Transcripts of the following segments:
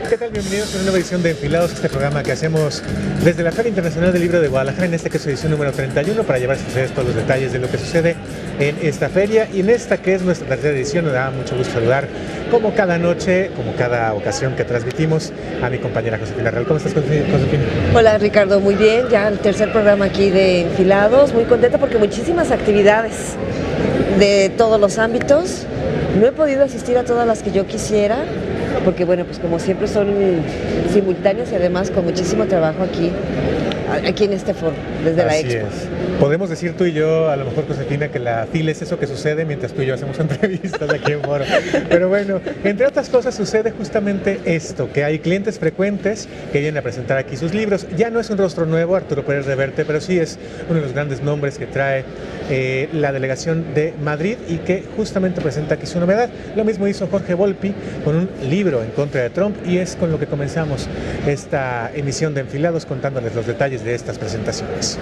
¿Qué tal? Bienvenidos a una nueva edición de Enfilados, este programa que hacemos desde la Feria Internacional del Libro de Guadalajara, en esta que es su edición número 31, para llevarse a ustedes todos los detalles de lo que sucede en esta feria. Y en esta que es nuestra tercera edición, me da mucho gusto saludar, como cada noche, como cada ocasión que transmitimos, a mi compañera Josefina Real. ¿Cómo estás, Josefina? Hola, Ricardo, muy bien, ya el tercer programa aquí de Enfilados, muy contenta porque muchísimas actividades de todos los ámbitos. No he podido asistir a todas las que yo quisiera, porque bueno, pues como siempre son simultáneas y además con muchísimo trabajo aquí en este foro, desde la Expo. Es. Podemos decir tú y yo, a lo mejor, Josefina, que la fila es eso que sucede mientras tú y yo hacemos entrevistas aquí en foro. Pero bueno, entre otras cosas sucede justamente esto, que hay clientes frecuentes que vienen a presentar aquí sus libros. Ya no es un rostro nuevo, Arturo Pérez Reverte, pero sí es uno de los grandes nombres que trae la delegación de Madrid y que justamente presenta aquí su novedad. Lo mismo hizo Jorge Volpi con un libro en contra de Trump, y es con lo que comenzamos esta emisión de Enfilados, contándoles los detalles de estas presentaciones.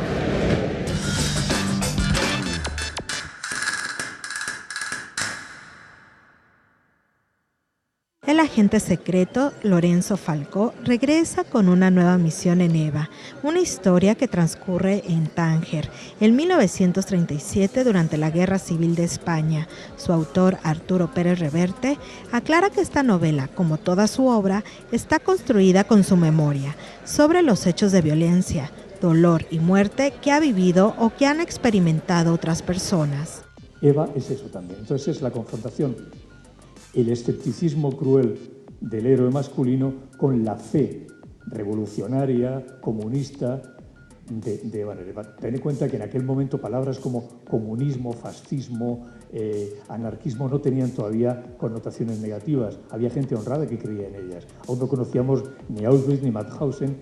El agente secreto Lorenzo Falcó regresa con una nueva misión en Eva, una historia que transcurre en Tánger, en 1937 durante la Guerra Civil de España. Su autor, Arturo Pérez Reverte, aclara que esta novela, como toda su obra, está construida con su memoria, sobre los hechos de violencia, dolor y muerte que ha vivido o que han experimentado otras personas. Eva es eso también, entonces es la confrontación. El escepticismo cruel del héroe masculino con la fe revolucionaria, comunista de Eva. Ten en cuenta que en aquel momento palabras como comunismo, fascismo, anarquismo no tenían todavía connotaciones negativas. Había gente honrada que creía en ellas. Aún no conocíamos ni Auschwitz, ni Mauthausen,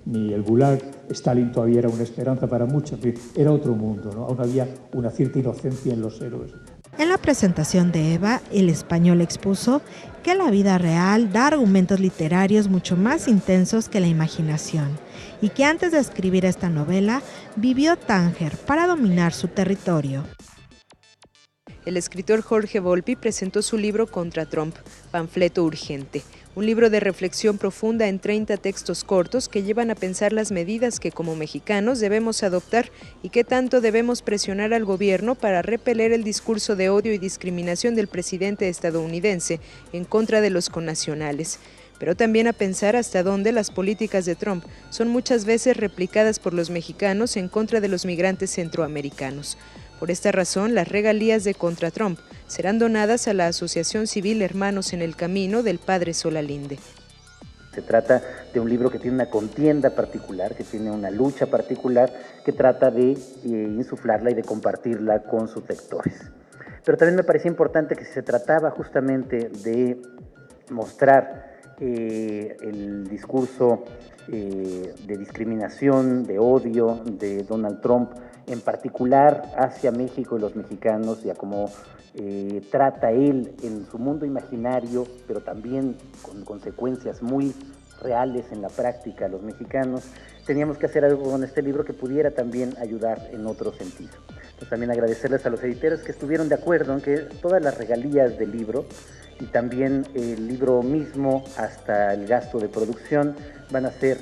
ni el Gulag. Stalin todavía era una esperanza para muchos. Era otro mundo, ¿no? Aún había una cierta inocencia en los héroes. En la presentación de Eva, el español expuso que la vida real da argumentos literarios mucho más intensos que la imaginación, y que antes de escribir esta novela vivió Tánger para dominar su territorio. El escritor Jorge Volpi presentó su libro Contra Trump, panfleto urgente, un libro de reflexión profunda en 30 textos cortos que llevan a pensar las medidas que como mexicanos debemos adoptar y qué tanto debemos presionar al gobierno para repeler el discurso de odio y discriminación del presidente estadounidense en contra de los connacionales. Pero también a pensar hasta dónde las políticas de Trump son muchas veces replicadas por los mexicanos en contra de los migrantes centroamericanos. Por esta razón, las regalías de Contra Trump serán donadas a la Asociación Civil Hermanos en el Camino del Padre Solalinde. Se trata de un libro que tiene una contienda particular, que tiene una lucha particular, que trata de insuflarla y de compartirla con sus lectores. Pero también me parecía importante que si se trataba justamente de mostrar el discurso de discriminación, de odio de Donald Trump, en particular hacia México y los mexicanos, y a cómo trata él en su mundo imaginario, pero también con consecuencias muy reales en la práctica a los mexicanos, teníamos que hacer algo con este libro que pudiera también ayudar en otro sentido. Entonces también agradecerles a los editores que estuvieron de acuerdo en que todas las regalías del libro y también el libro mismo hasta el gasto de producción van a ser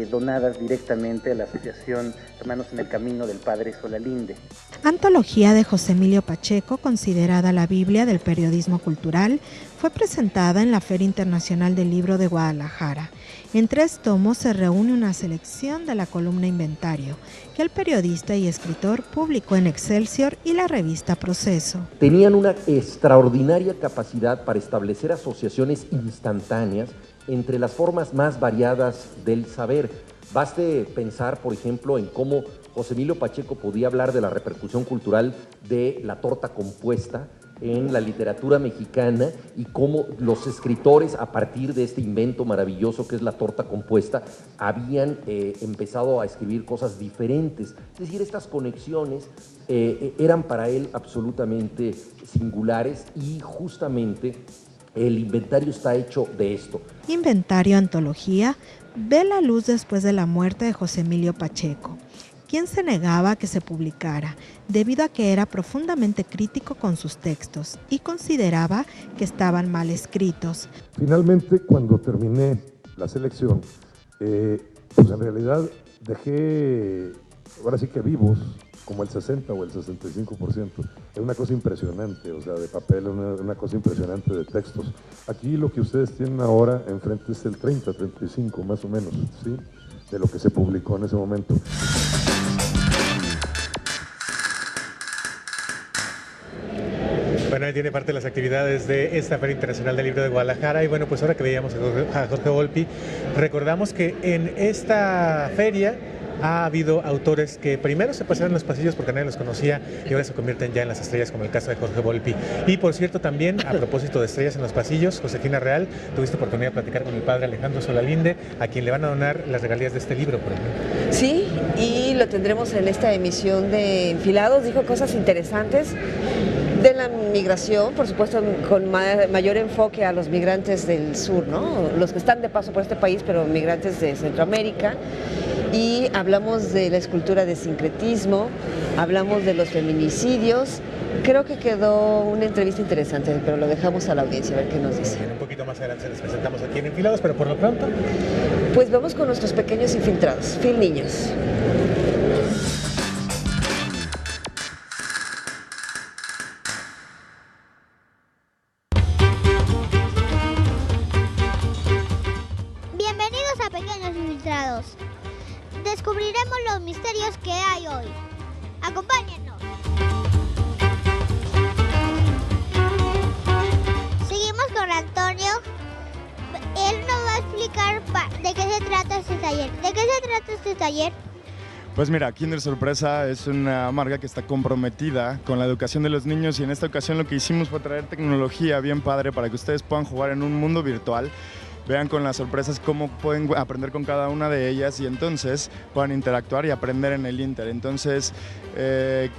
donadas directamente a la Asociación Hermanos en el Camino del Padre Solalinde. Antología de José Emilio Pacheco, considerada la Biblia del periodismo cultural, fue presentada en la Feria Internacional del Libro de Guadalajara. En 3 tomos se reúne una selección de la columna Inventario, que el periodista y escritor publicó en Excelsior y la revista Proceso. Tenían una extraordinaria capacidad para establecer asociaciones instantáneas entre las formas más variadas del saber. Baste pensar, por ejemplo, en cómo José Emilio Pacheco podía hablar de la repercusión cultural de la torta compuesta en la literatura mexicana y cómo los escritores, a partir de este invento maravilloso que es la torta compuesta, habían empezado a escribir cosas diferentes. Es decir, estas conexiones eran para él absolutamente singulares, y justamente el inventario está hecho de esto. Inventario Antología ve la luz después de la muerte de José Emilio Pacheco. quien se negaba a que se publicara, debido a que era profundamente crítico con sus textos y consideraba que estaban mal escritos. Finalmente, cuando terminé la selección, pues en realidad dejé, ahora sí que vivos, como el 60 o el 65%. Es una cosa impresionante, o sea, de papel, una cosa impresionante de textos. Aquí lo que ustedes tienen ahora enfrente es el 30, 35 más o menos, ¿sí? De lo que se publicó en ese momento. Bueno, ahí tiene parte de las actividades de esta Feria Internacional del Libro de Guadalajara. Y bueno, pues ahora que veíamos a Jorge Volpi, recordamos que en esta feria ha habido autores que primero se pasaron en los pasillos porque nadie los conocía y ahora se convierten ya en las estrellas, como el caso de Jorge Volpi. Y por cierto, también a propósito de estrellas en los pasillos, Josefina Real, tuviste oportunidad de platicar con el padre Alejandro Solalinde, a quien le van a donar las regalías de este libro, por ejemplo. Sí, y lo tendremos en esta emisión de Enfilados. Dijo cosas interesantes de la migración, por supuesto, con mayor enfoque a los migrantes del sur, ¿no? Los que están de paso por este país, pero migrantes de Centroamérica. Y hablamos de la escultura de sincretismo, hablamos de los feminicidios. Creo que quedó una entrevista interesante, pero lo dejamos a la audiencia a ver qué nos dice. Un poquito más adelante se les presentamos aquí en Enfilados, pero por lo pronto... Pues vamos con nuestros pequeños infiltrados, Phil Niños. Bienvenidos a Pequeños Infiltrados. Descubriremos los misterios que hay hoy. ¡Acompáñennos! Seguimos con Antonio. Él nos va a explicar de qué se trata este taller. ¿De qué se trata este taller? Pues mira, Kinder Sorpresa es una marca que está comprometida con la educación de los niños y en esta ocasión lo que hicimos fue traer tecnología bien padre para que ustedes puedan jugar en un mundo virtual. Vean con las sorpresas cómo pueden aprender con cada una de ellas y entonces puedan interactuar y aprender en el Inter. Entonces,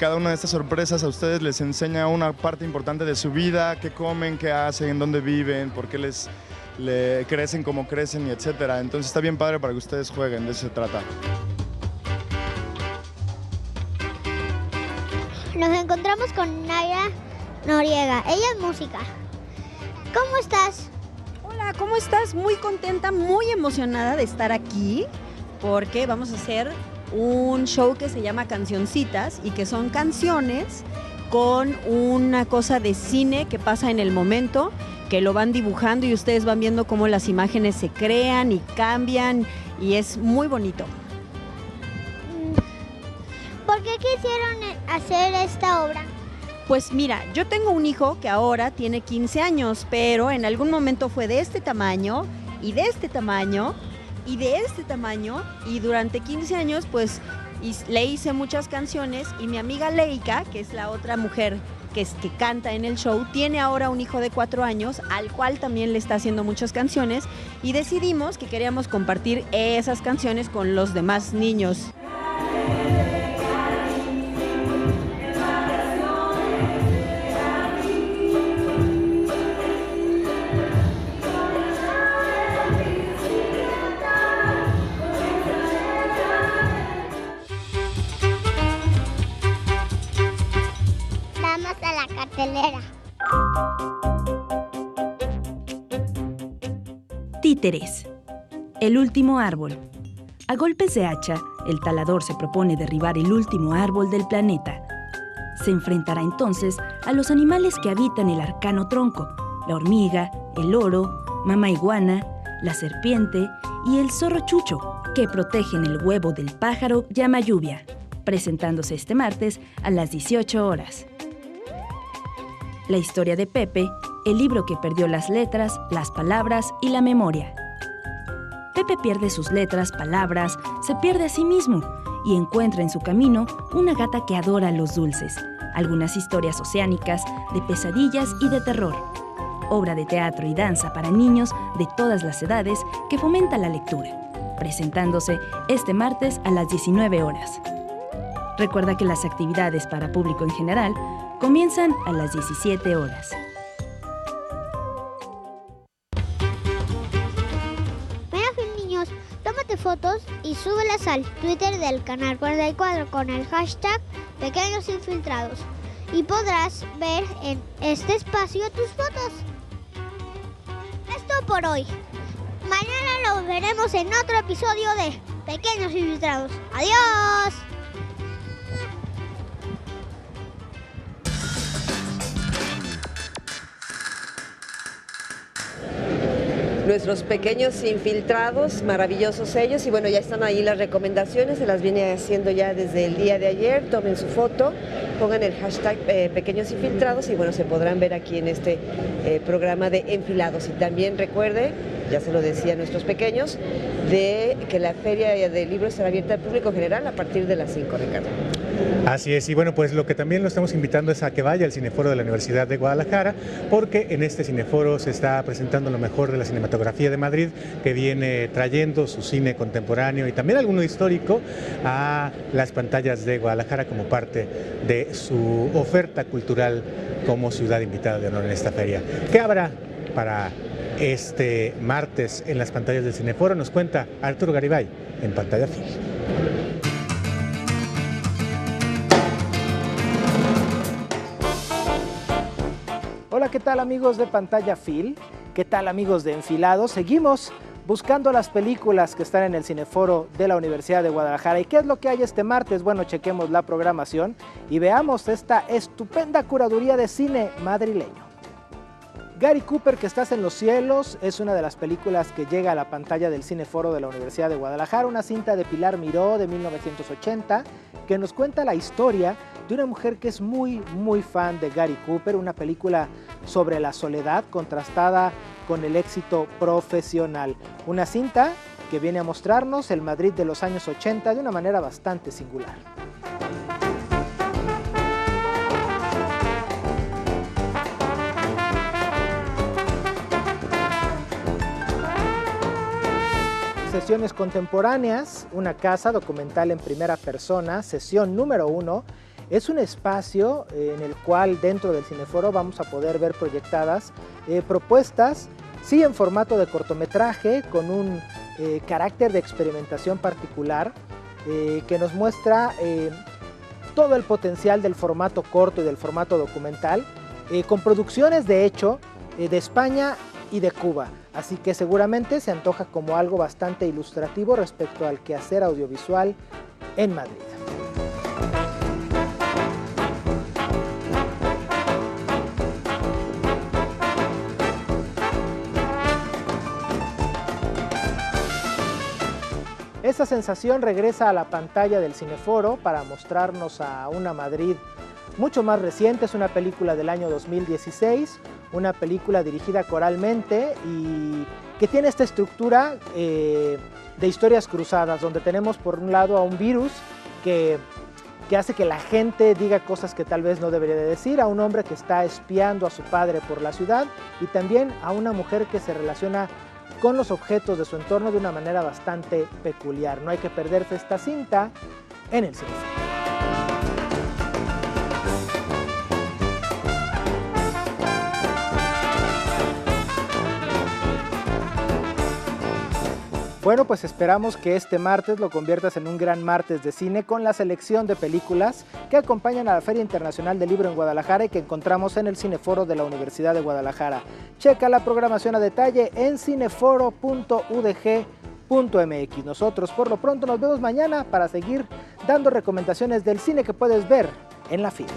cada una de estas sorpresas a ustedes les enseña una parte importante de su vida, qué comen, qué hacen, dónde viven, por qué les crecen como crecen y etcétera. Entonces está bien padre para que ustedes jueguen, de eso se trata. Nos encontramos con Naira Noriega. Ella es música. ¿Cómo estás? Hola, ¿cómo estás? Muy contenta, muy emocionada de estar aquí porque vamos a hacer un show que se llama Cancioncitas y que son canciones con una cosa de cine que pasa en el momento, que lo van dibujando y ustedes van viendo cómo las imágenes se crean y cambian y es muy bonito. ¿Por qué quisieron hacer esta obra? Pues mira, yo tengo un hijo que ahora tiene 15 años, pero en algún momento fue de este tamaño y de este tamaño y de este tamaño y durante 15 años pues le hice muchas canciones y mi amiga Leica, que es la otra mujer que canta en el show, tiene ahora un hijo de 4 años al cual también le está haciendo muchas canciones y decidimos que queríamos compartir esas canciones con los demás niños. A la cartelera. Títeres. El último árbol. A golpes de hacha, el talador se propone derribar el último árbol del planeta. Se enfrentará entonces a los animales que habitan el arcano tronco, la hormiga, el loro, mamá iguana, la serpiente y el zorro chucho, que protegen el huevo del pájaro llama lluvia, presentándose este martes a las 18 horas. La historia de Pepe, el libro que perdió las letras, las palabras y la memoria. Pepe pierde sus letras, palabras, se pierde a sí mismo y encuentra en su camino una gata que adora los dulces, algunas historias oceánicas, de pesadillas y de terror. Obra de teatro y danza para niños de todas las edades que fomenta la lectura, presentándose este martes a las 19 horas. Recuerda que las actividades para público en general comienzan a las 17 horas. Mira, niños, tómate fotos y súbelas al Twitter del Canal 44 con el hashtag Pequeños Infiltrados. Y podrás ver en este espacio tus fotos. Esto por hoy. Mañana lo veremos en otro episodio de Pequeños Infiltrados. ¡Adiós! Nuestros pequeños infiltrados, maravillosos ellos, y bueno, ya están ahí las recomendaciones, se las viene haciendo ya desde el día de ayer. Tomen su foto, pongan el hashtag pequeños infiltrados y bueno, se podrán ver aquí en este programa de Enfilados. Y también recuerde, ya se lo decía a nuestros pequeños, de que la Feria de Libros será abierta al público general a partir de las 5, Ricardo. Así es, y bueno, pues lo que también lo estamos invitando es a que vaya al Cineforo de la Universidad de Guadalajara, porque en este Cineforo se está presentando lo mejor de la cinematografía de Madrid, que viene trayendo su cine contemporáneo y también alguno histórico a las pantallas de Guadalajara como parte de su oferta cultural como ciudad invitada de honor en esta feria. ¿Qué habrá para este martes en las pantallas del Cineforo? Nos cuenta Arturo Garibay en Pantalla Film. Hola, ¿qué tal amigos de Pantalla Film? ¿Qué tal amigos de Enfilados? Seguimos buscando las películas que están en el Cineforo de la Universidad de Guadalajara. ¿Y qué es lo que hay este martes? Bueno, chequemos la programación y veamos esta estupenda curaduría de cine madrileño. Gary Cooper, que estás en los cielos, es una de las películas que llega a la pantalla del Cineforo de la Universidad de Guadalajara, una cinta de Pilar Miró de 1980 que nos cuenta la historia de una mujer que es muy fan de Gary Cooper, una película sobre la soledad contrastada con el éxito profesional. Una cinta que viene a mostrarnos el Madrid de los años 80 de una manera bastante singular. Sesiones contemporáneas, una casa documental en primera persona, sesión número 1, es un espacio en el cual dentro del Cineforo vamos a poder ver proyectadas propuestas, sí en formato de cortometraje, con un carácter de experimentación particular, que nos muestra todo el potencial del formato corto y del formato documental, con producciones de hecho de España y de Cuba. Así que seguramente se antoja como algo bastante ilustrativo respecto al quehacer audiovisual en Madrid. Esa sensación regresa a la pantalla del Cineforo para mostrarnos a una Madrid mucho más reciente. Es una película del año 2016, una película dirigida coralmente y que tiene esta estructura de historias cruzadas, donde tenemos por un lado a un virus que hace que la gente diga cosas que tal vez no debería de decir, a un hombre que está espiando a su padre por la ciudad y también a una mujer que se relaciona con los objetos de su entorno de una manera bastante peculiar. No hay que perderse esta cinta en el cine. Bueno, pues esperamos que este martes lo conviertas en un gran martes de cine con la selección de películas que acompañan a la Feria Internacional del Libro en Guadalajara y que encontramos en el Cineforo de la Universidad de Guadalajara. Checa la programación a detalle en cineforo.udg.mx. Nosotros por lo pronto nos vemos mañana para seguir dando recomendaciones del cine que puedes ver en la fila.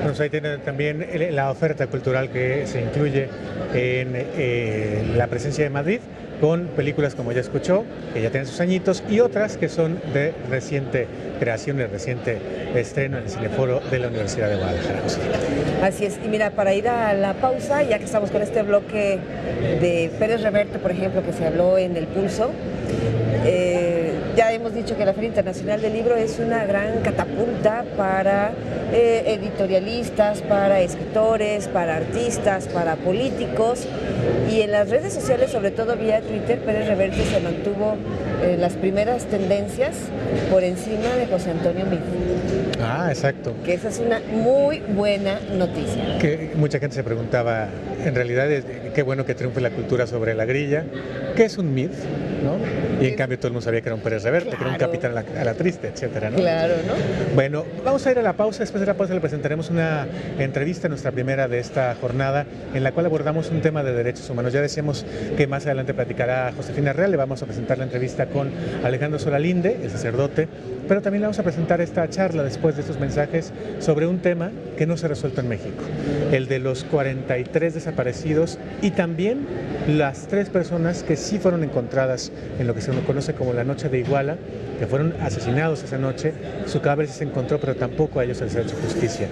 Pues ahí tienen también la oferta cultural que se incluye en la presencia de Madrid, con películas como ya escuchó, que ya tienen sus añitos, y otras que son de reciente creación, de reciente estreno en el Cineforo de la Universidad de Guadalajara. Así es, y mira, para ir a la pausa, ya que estamos con este bloque de Pérez Reverte, por ejemplo, que se habló en El Pulso, ya hemos dicho que la Feria Internacional del Libro es una gran catapulta para editorialistas, para escritores, para artistas, para políticos, y en las redes sociales, sobre todo vía Twitter, Pérez Reverte se mantuvo en las primeras tendencias por encima de José Antonio Meade. Ah, exacto. Que esa es una muy buena noticia. Que mucha gente se preguntaba, en realidad, qué bueno que triunfe la cultura sobre la grilla, que es un MILF, ¿no? Y en cambio todo el mundo sabía que era un Pérez Reverte, claro, que era un capitán a la triste, etcétera, ¿no? Claro, ¿no? Bueno, vamos a ir a la pausa. Después de la pausa le presentaremos una entrevista, nuestra primera de esta jornada, en la cual abordamos un tema de derechos humanos. Ya decíamos que más adelante platicará Josefina Real, le vamos a presentar la entrevista con Alejandro Solalinde, el sacerdote, pero también le vamos a presentar esta charla después de estos mensajes sobre un tema que no se ha resuelto en México, el de los 43 desaparecidos y también las 3 personas que sí fueron encontradas en lo que se conoce como la noche de Iguala, que fueron asesinados esa noche. Su cadáver sí se encontró, pero tampoco a ellos se les ha hecho justicia.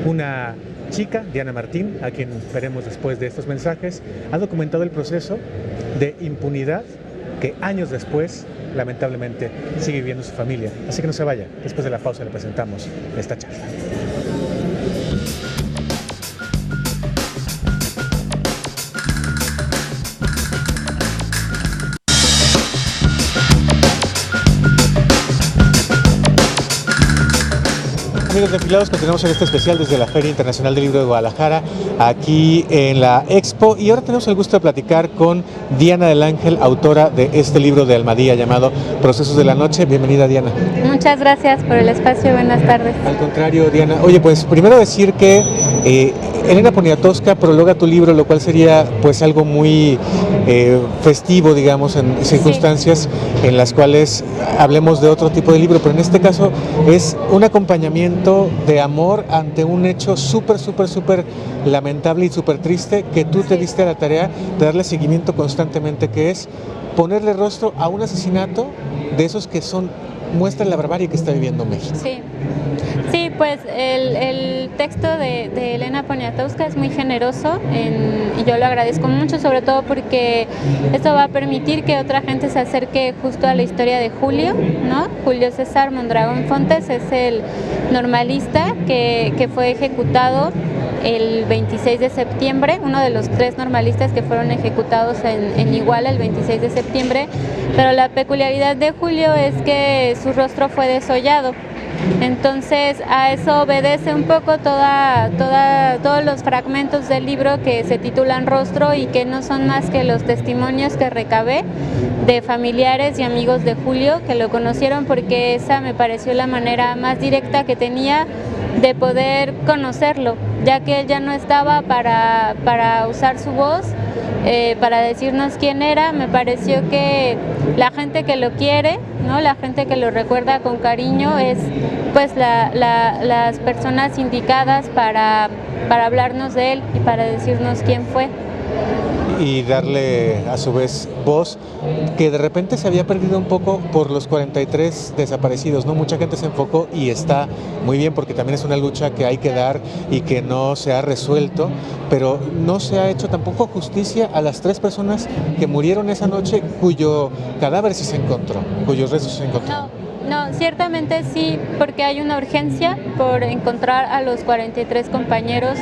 Una chica, Diana Martín, a quien veremos después de estos mensajes, ha documentado el proceso de impunidad que años después, lamentablemente, sigue viviendo su familia. Así que no se vaya, después de la pausa le presentamos esta charla. Amigos de Enfilados, continuamos en este especial desde la Feria Internacional del Libro de Guadalajara, aquí en la Expo, y ahora tenemos el gusto de platicar con Diana del Ángel, autora de este libro de Almadía llamado Procesos de la Noche. Bienvenida, Diana. Muchas gracias por el espacio, buenas tardes. Al contrario, Diana. Oye, pues primero decir que Elena Poniatowska prologa tu libro, lo cual sería pues algo muy festivo, digamos, en circunstancias en las cuales hablemos de otro tipo de libro, pero en este caso es un acompañamiento de amor ante un hecho súper lamentable y súper triste que tú te diste a la tarea de darle seguimiento constantemente, que es ponerle rostro a un asesinato de esos que muestran la barbarie que está viviendo México. Sí, pues el texto de Elena Poniatowska es muy generoso y yo lo agradezco mucho, sobre todo porque esto va a permitir que otra gente se acerque justo a la historia de Julio, ¿no? Julio César Mondragón Fontes es el normalista que fue ejecutado el 26 de septiembre, uno de los 3 normalistas que fueron ejecutados en Iguala el 26 de septiembre, pero la peculiaridad de Julio es que su rostro fue desollado. Entonces a eso obedece un poco todos los fragmentos del libro que se titulan Rostro y que no son más que los testimonios que recabé de familiares y amigos de Julio que lo conocieron, porque esa me pareció la manera más directa que tenía de poder conocerlo, ya que él ya no estaba para usar su voz, para decirnos quién era. Me pareció que la gente que lo quiere, ¿no? La gente que lo recuerda con cariño es pues las personas indicadas para hablarnos de él y para decirnos quién fue. Y darle a su vez voz, que de repente se había perdido un poco por los 43 desaparecidos, ¿no? Mucha gente se enfocó y está muy bien, porque también es una lucha que hay que dar y que no se ha resuelto, pero no se ha hecho tampoco justicia a las 3 personas que murieron esa noche, cuyo cadáver sí se encontró, cuyos restos se encontraron. No, ciertamente sí, porque hay una urgencia por encontrar a los 43 compañeros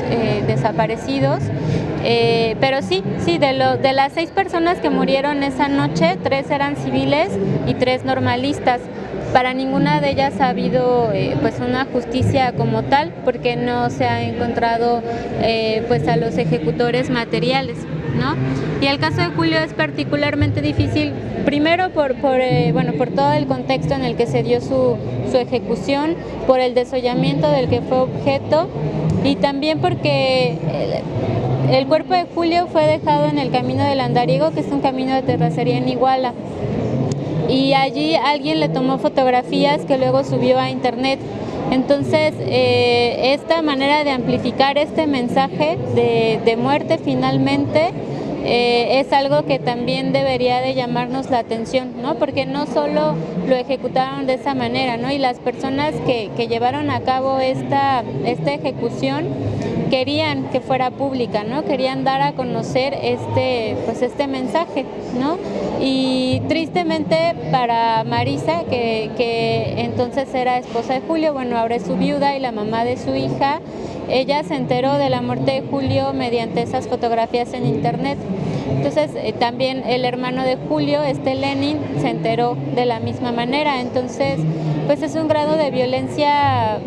desaparecidos, pero sí, de las 6 personas que murieron esa noche, 3 eran civiles y 3 normalistas. Para ninguna de ellas ha habido pues una justicia como tal, porque no se ha encontrado pues a los ejecutores materiales, ¿no? Y el caso de Julio es particularmente difícil, primero por todo el contexto en el que se dio su ejecución, por el desollamiento del que fue objeto, y también porque el cuerpo de Julio fue dejado en el Camino del Andariego, que es un camino de terracería en Iguala, y allí alguien le tomó fotografías que luego subió a internet. Entonces esta manera de amplificar este mensaje de muerte finalmente es algo que también debería de llamarnos la atención, ¿no? Porque no solo lo ejecutaron de esa manera, ¿no? Y las personas que llevaron a cabo esta ejecución querían que fuera pública, ¿no? Querían dar a conocer este mensaje, ¿no? Y tristemente para Marisa, que entonces era esposa de Julio, bueno, ahora es su viuda y la mamá de su hija, ella se enteró de la muerte de Julio mediante esas fotografías en internet. Entonces también el hermano de Julio, Lenin, se enteró de la misma manera. Entonces pues es un grado de violencia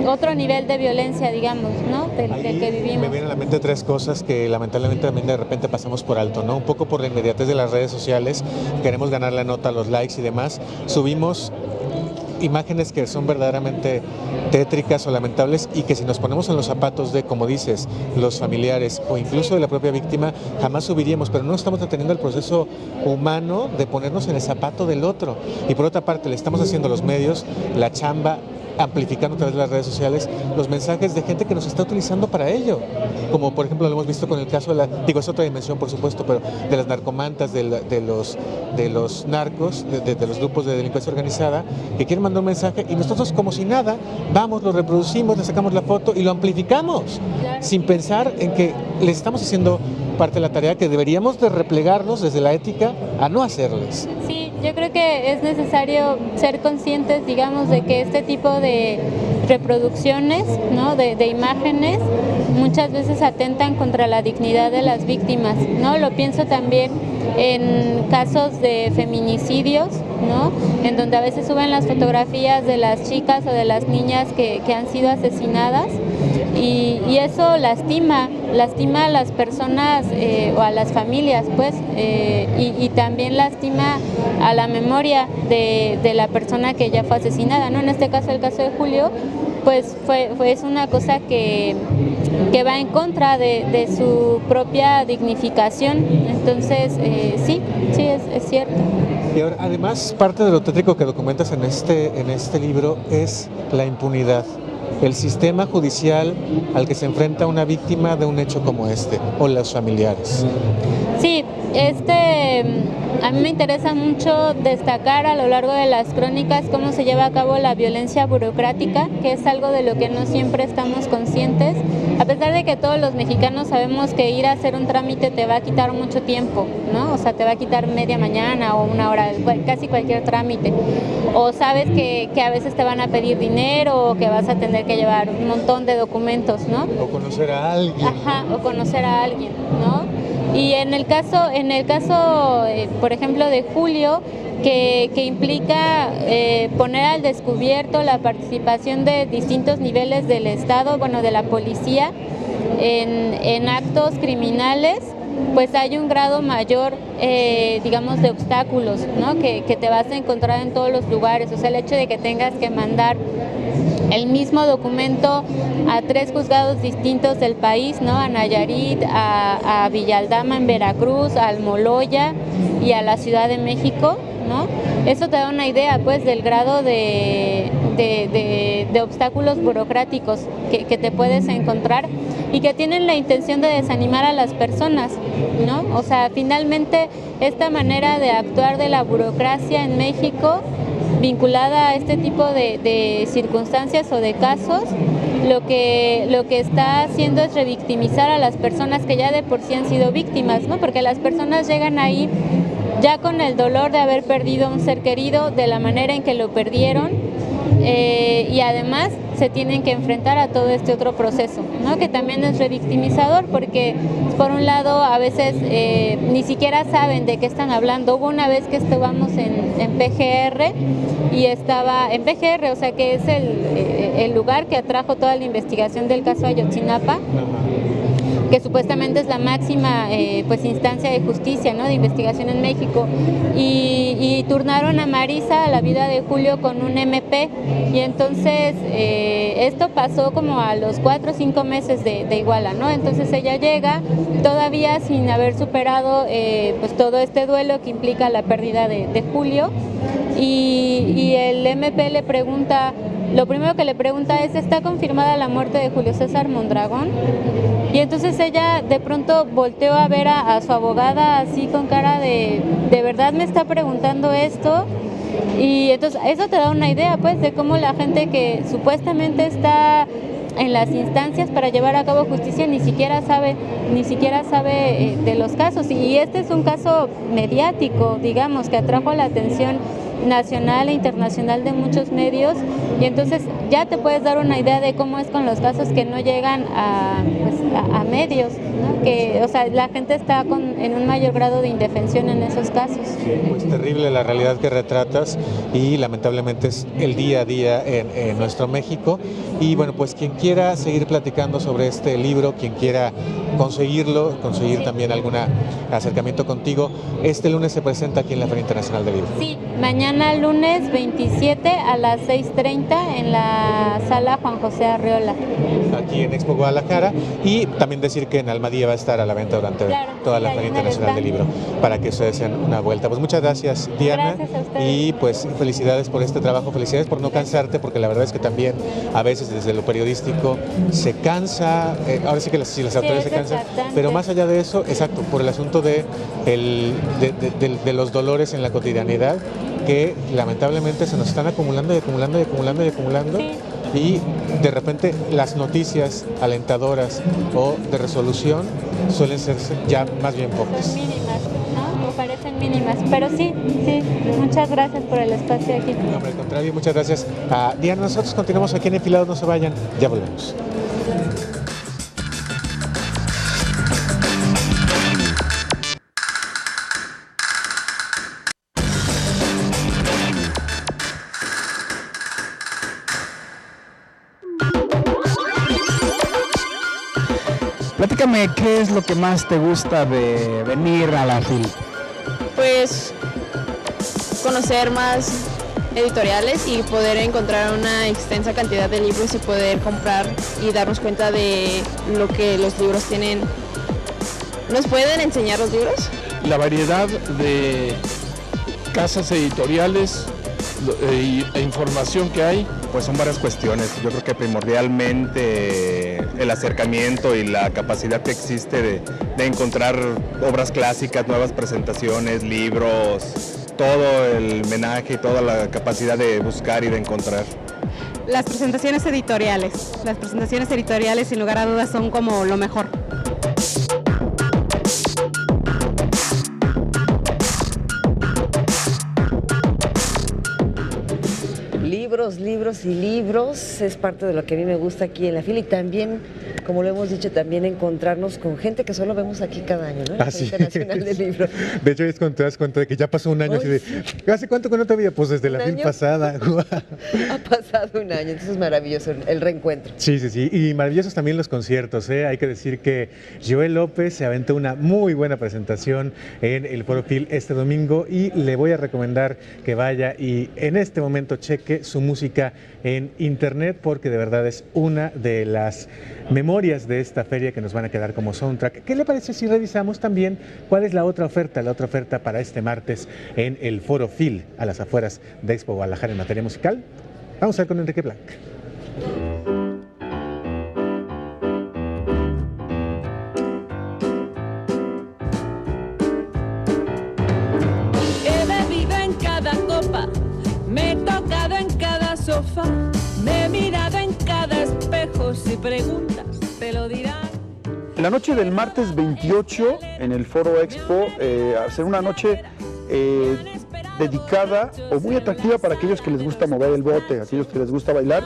otro nivel de violencia, digamos, ¿no? Del que vivimos. Me vienen a la mente tres cosas que lamentablemente también de repente pasamos por alto, ¿no? Un poco por la inmediatez de las redes sociales, queremos ganar la nota, los likes y demás, subimos imágenes que son verdaderamente tétricas o lamentables y que si nos ponemos en los zapatos de, como dices, los familiares o incluso de la propia víctima, jamás subiríamos, pero no estamos deteniendo el proceso humano de ponernos en el zapato del otro. Y por otra parte, le estamos haciendo los medios la chamba, amplificando a través de las redes sociales los mensajes de gente que nos está utilizando para ello, como por ejemplo lo hemos visto con el caso de es otra dimensión por supuesto, pero de las narcomantas, de los narcos, de los grupos de delincuencia organizada, que quieren mandar un mensaje y nosotros como si nada, vamos, lo reproducimos, le sacamos la foto y lo amplificamos, sin pensar en que le estamos haciendo parte de la tarea que deberíamos de replegarnos desde la ética a no hacerles. Sí, yo creo que es necesario ser conscientes, digamos, de que este tipo de reproducciones, ¿no? de imágenes, muchas veces atentan contra la dignidad de las víctimas, ¿no? Lo pienso también en casos de feminicidios, ¿no? En donde a veces suben las fotografías de las chicas o de las niñas que han sido asesinadas y eso lastima a las personas o a las familias, pues, y también lastima a la memoria de la persona que ya fue asesinada, ¿no? En este caso, el caso de Julio, pues es una cosa que va en contra de su propia dignificación. Entonces, sí, es cierto. Y ahora, además, parte de lo tétrico que documentas en este libro es la impunidad, el sistema judicial al que se enfrenta una víctima de un hecho como este, o los familiares. Sí, a mí me interesa mucho destacar a lo largo de las crónicas cómo se lleva a cabo la violencia burocrática, que es algo de lo que no siempre estamos conscientes, a pesar de que todos los mexicanos sabemos que ir a hacer un trámite te va a quitar mucho tiempo, ¿no? O sea, te va a quitar media mañana o una hora, casi cualquier trámite. O sabes que a veces te van a pedir dinero o que vas a tener que llevar un montón de documentos, ¿no? O conocer a alguien. Ajá, o conocer a alguien, ¿no? Y en el caso, por ejemplo, de Julio, que implica poner al descubierto la participación de distintos niveles del Estado, bueno, de la policía, en actos criminales, pues hay un grado mayor, digamos, de obstáculos, ¿no? Que te vas a encontrar en todos los lugares. O sea, el hecho de que tengas que mandar el mismo documento a 3 juzgados distintos del país, ¿no? A Nayarit, a Villaldama en Veracruz, a Almoloya y a la Ciudad de México, ¿no? Eso te da una idea, pues, del grado de obstáculos burocráticos que te puedes encontrar y que tienen la intención de desanimar a las personas, ¿no? O sea, finalmente esta manera de actuar de la burocracia en México vinculada a este tipo de circunstancias o de casos, lo que está haciendo es revictimizar a las personas que ya de por sí han sido víctimas, ¿no? Porque las personas llegan ahí ya con el dolor de haber perdido un ser querido de la manera en que lo perdieron, y además se tienen que enfrentar a todo este otro proceso, ¿no? Que también es revictimizador porque por un lado a veces ni siquiera saben de qué están hablando. Hubo una vez que estábamos en PGR y estaba en PGR, o sea que es el lugar que atrajo toda la investigación del caso Ayotzinapa, que supuestamente es la máxima pues instancia de justicia, ¿no? De investigación en México, y turnaron a Marisa, a la vida de Julio, con un MP, y entonces esto pasó como a los 4 o 5 meses de Iguala, ¿no? Entonces ella llega todavía sin haber superado pues todo este duelo que implica la pérdida de Julio, y el MP le pregunta, lo primero que le pregunta es: ¿está confirmada la muerte de Julio César Mondragón? Y entonces ella de pronto volteó a ver a su abogada así con cara ¿de verdad me está preguntando esto? Y entonces eso te da una idea, pues, de cómo la gente que supuestamente está en las instancias para llevar a cabo justicia ni siquiera sabe de los casos. Y este es un caso mediático, digamos, que atrajo la atención nacional e internacional de muchos medios, y entonces ya te puedes dar una idea de cómo es con los casos que no llegan a medios, ¿no? Que, o sea, la gente está en un mayor grado de indefensión en esos casos. Pues terrible la realidad que retratas y lamentablemente es el día a día en nuestro México. Y bueno, pues quien quiera seguir platicando sobre este libro, quien quiera conseguir también algún acercamiento contigo, este lunes se presenta aquí en la Feria Internacional del Libro. Sí, mañana lunes 27 a las 6:30 en la sala Juan José Arriola. Aquí en Expo Guadalajara, y también decir que en Almadía va a estar a la venta durante toda la Feria Internacional del Libro, para que ustedes den una vuelta. Pues muchas gracias, Diana, gracias a ustedes. Y pues felicidades por este trabajo, felicidades por no cansarte, porque la verdad es que también a veces desde lo periodístico se cansa, ahora sí que si las autoridades se cansan, pero más allá de eso, exacto, por el asunto de los dolores en la cotidianidad, que lamentablemente se nos están acumulando y acumulando y acumulando y acumulando. Sí. Y de repente las noticias alentadoras o de resolución suelen ser ya más bien pocas. Mínimas, ¿no? Me parecen mínimas, pero sí, muchas gracias por el espacio aquí. No, al contrario, muchas gracias a Diana. Nosotros continuamos aquí en Enfilados, no se vayan, ya volvemos. Platícame, ¿qué es lo que más te gusta de venir a la FIL? Pues conocer más editoriales y poder encontrar una extensa cantidad de libros y poder comprar y darnos cuenta de lo que los libros tienen. ¿Nos pueden enseñar los libros? La variedad de casas editoriales e información que hay. Pues son varias cuestiones. Yo creo que primordialmente el acercamiento y la capacidad que existe de encontrar obras clásicas, nuevas presentaciones, libros, todo el menaje y toda la capacidad de buscar y de encontrar. Las presentaciones editoriales. Las presentaciones editoriales sin lugar a dudas son como lo mejor. Libros y libros es parte de lo que a mí me gusta aquí en la FIL, y también, como lo hemos dicho, también encontrarnos con gente que solo vemos aquí cada año, ¿no? La Feria Internacional del Libro. De hecho, es cuando te das cuenta de que ya pasó un año. Así de, ¿hace cuánto que no te veía? Pues desde la FIL pasada. Ha pasado un año, entonces es maravilloso el reencuentro. Sí, y maravillosos también los conciertos, ¿eh? Hay que decir que Joel López se aventó una muy buena presentación en el Foro FIL este domingo, y le voy a recomendar que vaya y en este momento cheque su música en internet, porque de verdad es una de las memorias de esta feria que nos van a quedar como soundtrack. ¿Qué le parece si revisamos también cuál es la otra oferta para este martes en el Foro FIL, a las afueras de Expo Guadalajara, en materia musical? Vamos a ver con Enrique Blanc. He bebido en cada copa, me he tocado en cada sofá, me he mirado en cada espejo. Si preguntas, te lo dirán. La noche del martes 28 en el Foro Expo, hacer una noche dedicada o muy atractiva para aquellos que les gusta mover el bote, aquellos que les gusta bailar.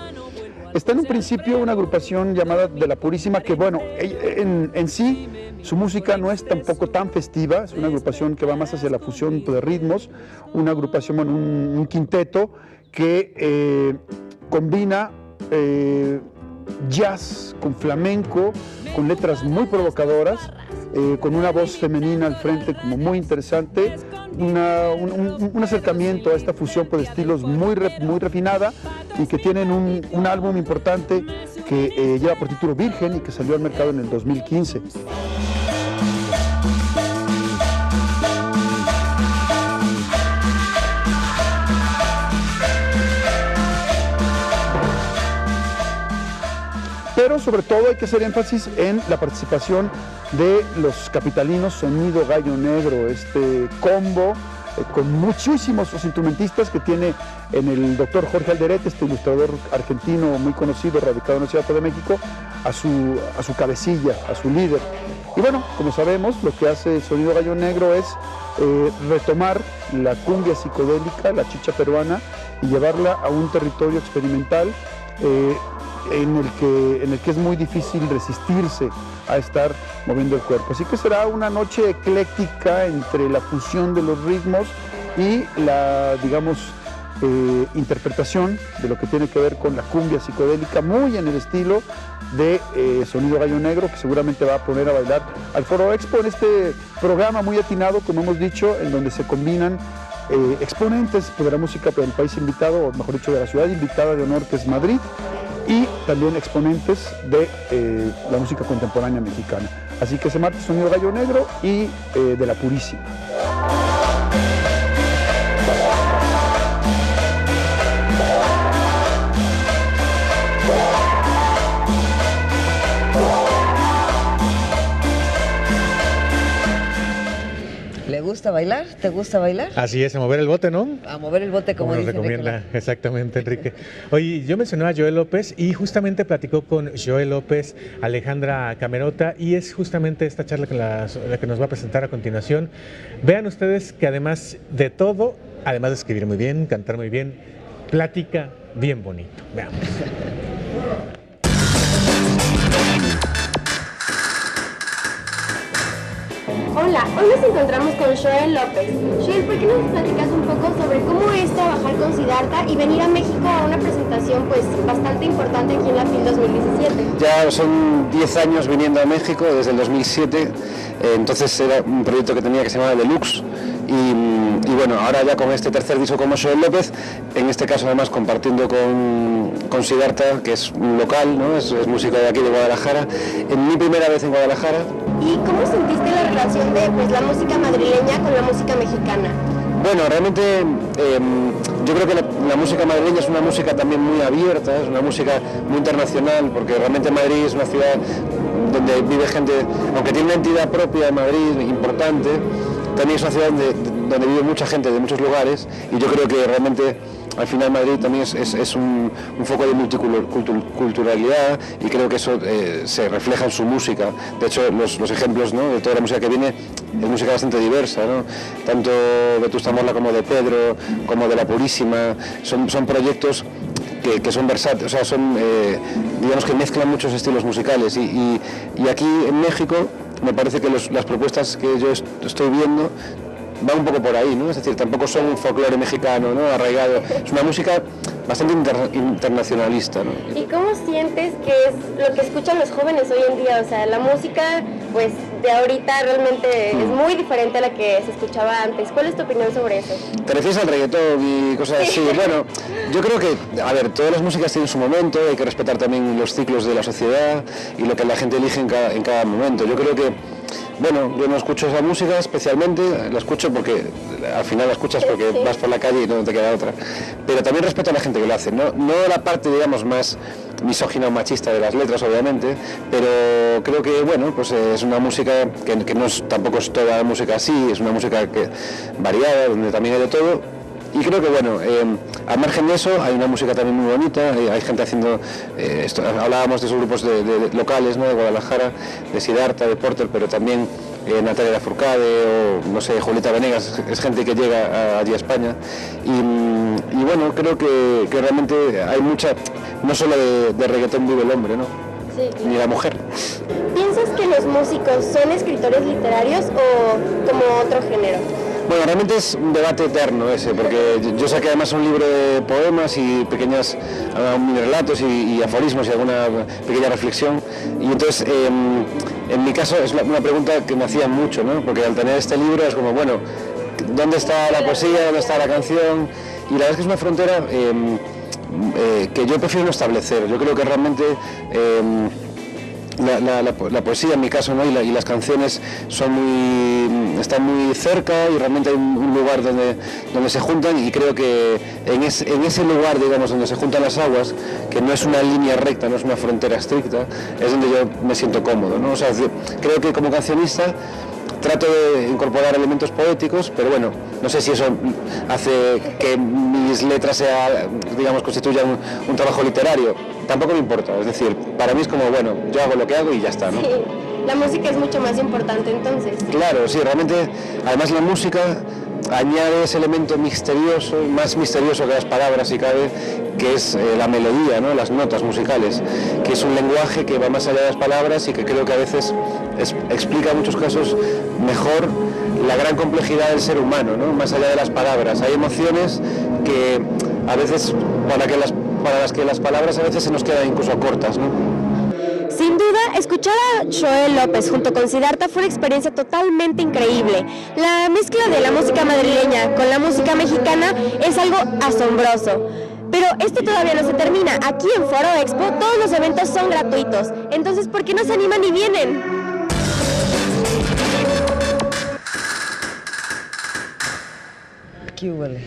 Está en un principio una agrupación llamada De la Purísima, que bueno, en sí su música no es tampoco tan festiva, es una agrupación que va más hacia la fusión de ritmos, una agrupación, bueno, un quinteto que combina jazz con flamenco, con letras muy provocadoras, con una voz femenina al frente como muy interesante, un acercamiento a esta fusión por estilos muy refinada, y que tienen un álbum importante que lleva por título Virgen y que salió al mercado en el 2015. Pero sobre todo hay que hacer énfasis en la participación de los capitalinos Sonido Gallo Negro, este combo con muchísimos instrumentistas que tiene en el doctor Jorge Alderete, este ilustrador argentino muy conocido, radicado en la Ciudad de México, a su cabecilla, a su líder. Y bueno, como sabemos, lo que hace Sonido Gallo Negro es retomar la cumbia psicodélica, la chicha peruana, y llevarla a un territorio experimental en el que es muy difícil resistirse a estar moviendo el cuerpo. Así que será una noche ecléctica entre la fusión de los ritmos y la, digamos, interpretación de lo que tiene que ver con la cumbia psicodélica, muy en el estilo de Sonido Gallo Negro, que seguramente va a poner a bailar al Foro Expo en este programa muy atinado, como hemos dicho, en donde se combinan exponentes de la música del país invitado, o mejor dicho, de la ciudad invitada de honor, que es Madrid, y también exponentes de la música contemporánea mexicana. Así que ese martes Sonido Gallo Negro y de La Purísima. ¿Le gusta bailar? ¿Te gusta bailar? Así es, a mover el bote, ¿no? A mover el bote, como nos dice recomienda Enrique. exactamente, Enrique. Oye, yo mencionaba a Joel López y justamente platicó con Joel López, Alejandra Camerota, y es justamente esta charla la que nos va a presentar a continuación. Vean ustedes que además de todo, además de escribir muy bien, cantar muy bien, plática bien bonito. Veamos. Hola, hoy nos encontramos con Joel López. Joel, ¿por qué no nos platicas un poco sobre cómo es trabajar con Siddhartha y venir a México a una presentación pues bastante importante aquí en la FIL 2017? Ya son 10 años viniendo a México, desde el 2007, entonces era un proyecto que tenía que se llamaba Deluxe, y bueno, ahora ya con este tercer disco como Joel López, en este caso además compartiendo con Siddhartha, que es un local, ¿no? es músico de aquí de Guadalajara, en mi primera vez en Guadalajara. ¿Y cómo sentiste la relación de pues, la música madrileña con la música mexicana? Bueno, realmente yo creo que la música madrileña es una música también muy abierta, es una música muy internacional, porque realmente Madrid es una ciudad donde vive gente, aunque tiene una entidad propia de Madrid importante, también es una ciudad donde vive mucha gente de muchos lugares, y yo creo que realmente al final Madrid también es un foco de multiculturalidad, y creo que eso se refleja en su música. De hecho, los ejemplos, ¿no?, de toda la música que viene es música bastante diversa, ¿no? Tanto Vetusta Morla como de Pedro, como de La Purísima, son proyectos que son versátiles, o sea, son, digamos que mezclan muchos estilos musicales, y aquí en México me parece que las propuestas que yo estoy viendo va un poco por ahí, ¿no? Es decir, tampoco son un folclore mexicano, ¿no?, arraigado, es una música bastante internacionalista, ¿no? ¿Y cómo sientes que es lo que escuchan los jóvenes hoy en día? O sea, la música, pues, de ahorita realmente es muy diferente a la que se escuchaba antes. ¿Cuál es tu opinión sobre eso? ¿Te refieres al reggaetón y cosas así? Bueno, yo creo que, a ver, todas las músicas tienen su momento, hay que respetar también los ciclos de la sociedad y lo que la gente elige en cada momento. Yo creo que, bueno, yo no escucho esa música especialmente, la escucho porque al final la escuchas porque vas por la calle y no te queda otra, pero también respeto a la gente que lo hace, no la parte, digamos, más misógina o machista de las letras, obviamente, pero creo que, bueno, pues es una música que no es, tampoco es toda la música así, es una música variada, donde también hay de todo. Y creo que, bueno, al margen de eso, hay una música también muy bonita, hay gente haciendo, hablábamos de esos grupos de locales, ¿no?, de Guadalajara, de Siddhartha, de Porter, pero también Natalia Lafourcade o, no sé, Julieta Venegas, es gente que llega allí a España. Y bueno, creo que realmente hay mucha, no solo de reggaetón vive el hombre, ¿no? Sí. Ni la mujer. ¿Piensas que los músicos son escritores literarios o como otro género? Bueno, realmente es un debate eterno ese, porque yo saqué además un libro de poemas y pequeños mini relatos y aforismos y alguna pequeña reflexión, y entonces en mi caso es una pregunta que me hacían mucho, ¿no?, porque al tener este libro es como, bueno, ¿dónde está la poesía, dónde está la canción? Y la verdad es que es una frontera que yo prefiero no establecer. Yo creo que realmente la poesía, en mi caso, ¿no?, y las canciones están muy cerca, y realmente hay un lugar donde se juntan, y creo que en ese lugar, digamos, donde se juntan las aguas, que no es una línea recta, no es una frontera estricta, es donde yo me siento cómodo, ¿no? O sea, creo que como cancionista trato de incorporar elementos poéticos, pero bueno, no sé si eso hace que mis letras constituyan un trabajo literario. tampoco me importa. Es decir, para mí es como, bueno, yo hago lo que hago y ya está, ¿no? Sí, la música es mucho más importante entonces. Claro, sí, realmente, además la música añade ese elemento misterioso, más misterioso que las palabras si cabe, que es la melodía, ¿no? Las notas musicales, que es un lenguaje que va más allá de las palabras y que creo que a veces explica en muchos casos mejor la gran complejidad del ser humano, ¿no? Más allá de las palabras. Hay emociones que a veces, para las que las palabras a veces se nos quedan incluso cortas, ¿no? Sin duda, escuchar a Joel López junto con Siddhartha fue una experiencia totalmente increíble. La mezcla de la música madrileña con la música mexicana es algo asombroso. Pero esto todavía no se termina. Aquí en Foro Expo todos los eventos son gratuitos. Entonces, ¿por qué no se animan y vienen? ¿Qué huele?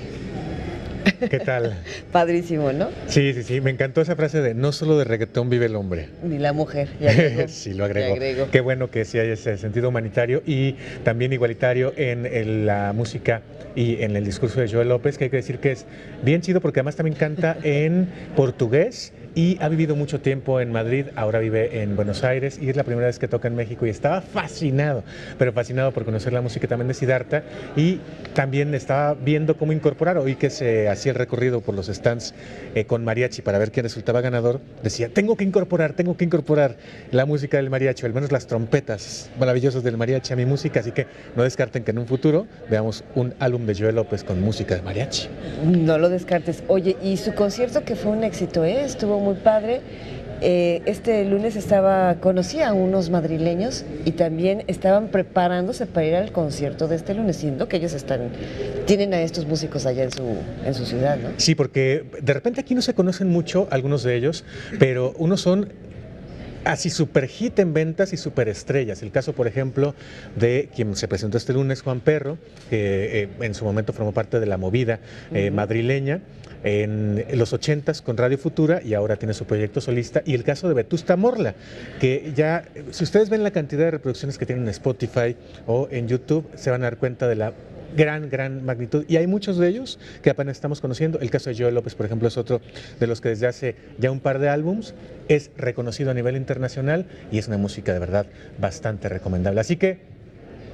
¿Qué tal? Padrísimo, ¿no? Sí, me encantó esa frase de no solo de reggaetón vive el hombre. Ni la mujer, ya agregó. Sí, lo agregó. Qué bueno que sí hay ese sentido humanitario y también igualitario en la música y en el discurso de Joel López, que hay que decir que es bien chido porque además también canta en portugués y ha vivido mucho tiempo en Madrid, ahora vive en Buenos Aires y es la primera vez que toca en México y estaba fascinado, pero fascinado por conocer la música también de Siddhartha y también estaba viendo cómo incorporar, oí que se hacía el recorrido por los stands con mariachi para ver quién resultaba ganador, decía, tengo que incorporar la música del mariachi, al menos las trompetas maravillosas del mariachi a mi música, así que no descarten que en un futuro veamos un álbum de Joel López con música de mariachi. No lo descartes. Oye, y su concierto que fue un éxito, estuvo muy padre. Este lunes conocí a unos madrileños y también estaban preparándose para ir al concierto de este lunes, siendo que ellos tienen a estos músicos allá en su ciudad, ¿no? Sí, porque de repente aquí no se conocen mucho algunos de ellos, pero unos son así super hit en ventas y super estrellas. El caso, por ejemplo, de quien se presentó este lunes, Juan Perro, que en su momento formó parte de la movida madrileña en los 80s con Radio Futura y ahora tiene su proyecto solista. Y el caso de Vetusta Morla, que ya, si ustedes ven la cantidad de reproducciones que tienen en Spotify o en YouTube, se van a dar cuenta de la gran magnitud, y hay muchos de ellos que apenas estamos conociendo. El caso de Joel López, por ejemplo, es otro de los que desde hace ya un par de álbums es reconocido a nivel internacional y es una música de verdad bastante recomendable. Así que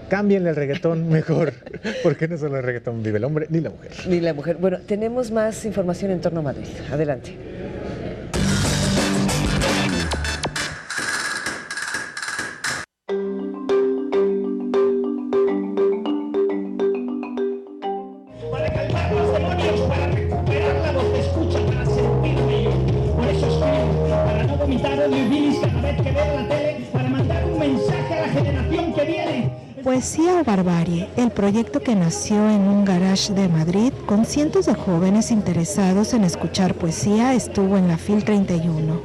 cámbienle el reggaetón mejor, porque no solo el reggaetón vive el hombre ni la mujer. Ni la mujer. Bueno, tenemos más información en torno a Madrid. Adelante. Poesía o Barbarie, el proyecto que nació en un garage de Madrid con cientos de jóvenes interesados en escuchar poesía, estuvo en la FIL 31.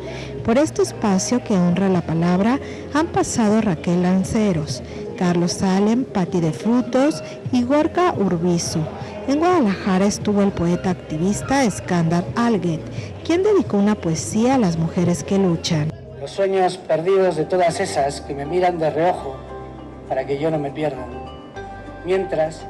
Por este espacio que honra la palabra han pasado Raquel Lanceros, Carlos Salem, Patti de Frutos y Gorka Urbizu. En Guadalajara estuvo el poeta activista Skandar Alget, quien dedicó una poesía a las mujeres que luchan. Los sueños perdidos de todas esas que me miran de reojo para que yo no me pierda. Mientras,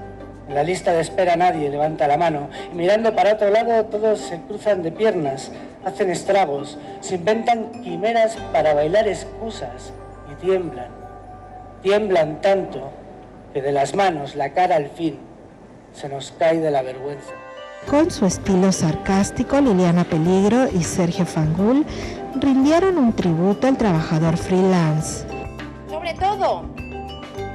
en la lista de espera nadie levanta la mano y mirando para otro lado todos se cruzan de piernas, hacen estragos, se inventan quimeras para bailar excusas y tiemblan. Tiemblan tanto que de las manos la cara al fin se nos cae de la vergüenza. Con su estilo sarcástico, Liliana Peligro y Sergio Fangul rindieron un tributo al trabajador freelance. Sobre todo,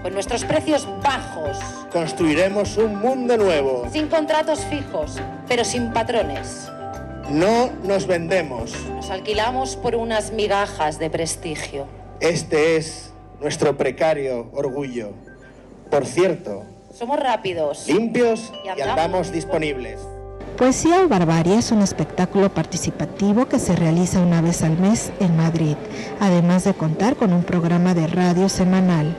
con nuestros precios bajos. Construiremos un mundo nuevo. Sin contratos fijos, pero sin patrones. No nos vendemos. Nos alquilamos por unas migajas de prestigio. Este es nuestro precario orgullo. Por cierto, somos rápidos, limpios y andamos disponibles. Poesía o Barbarie es un espectáculo participativo que se realiza una vez al mes en Madrid, además de contar con un programa de radio semanal.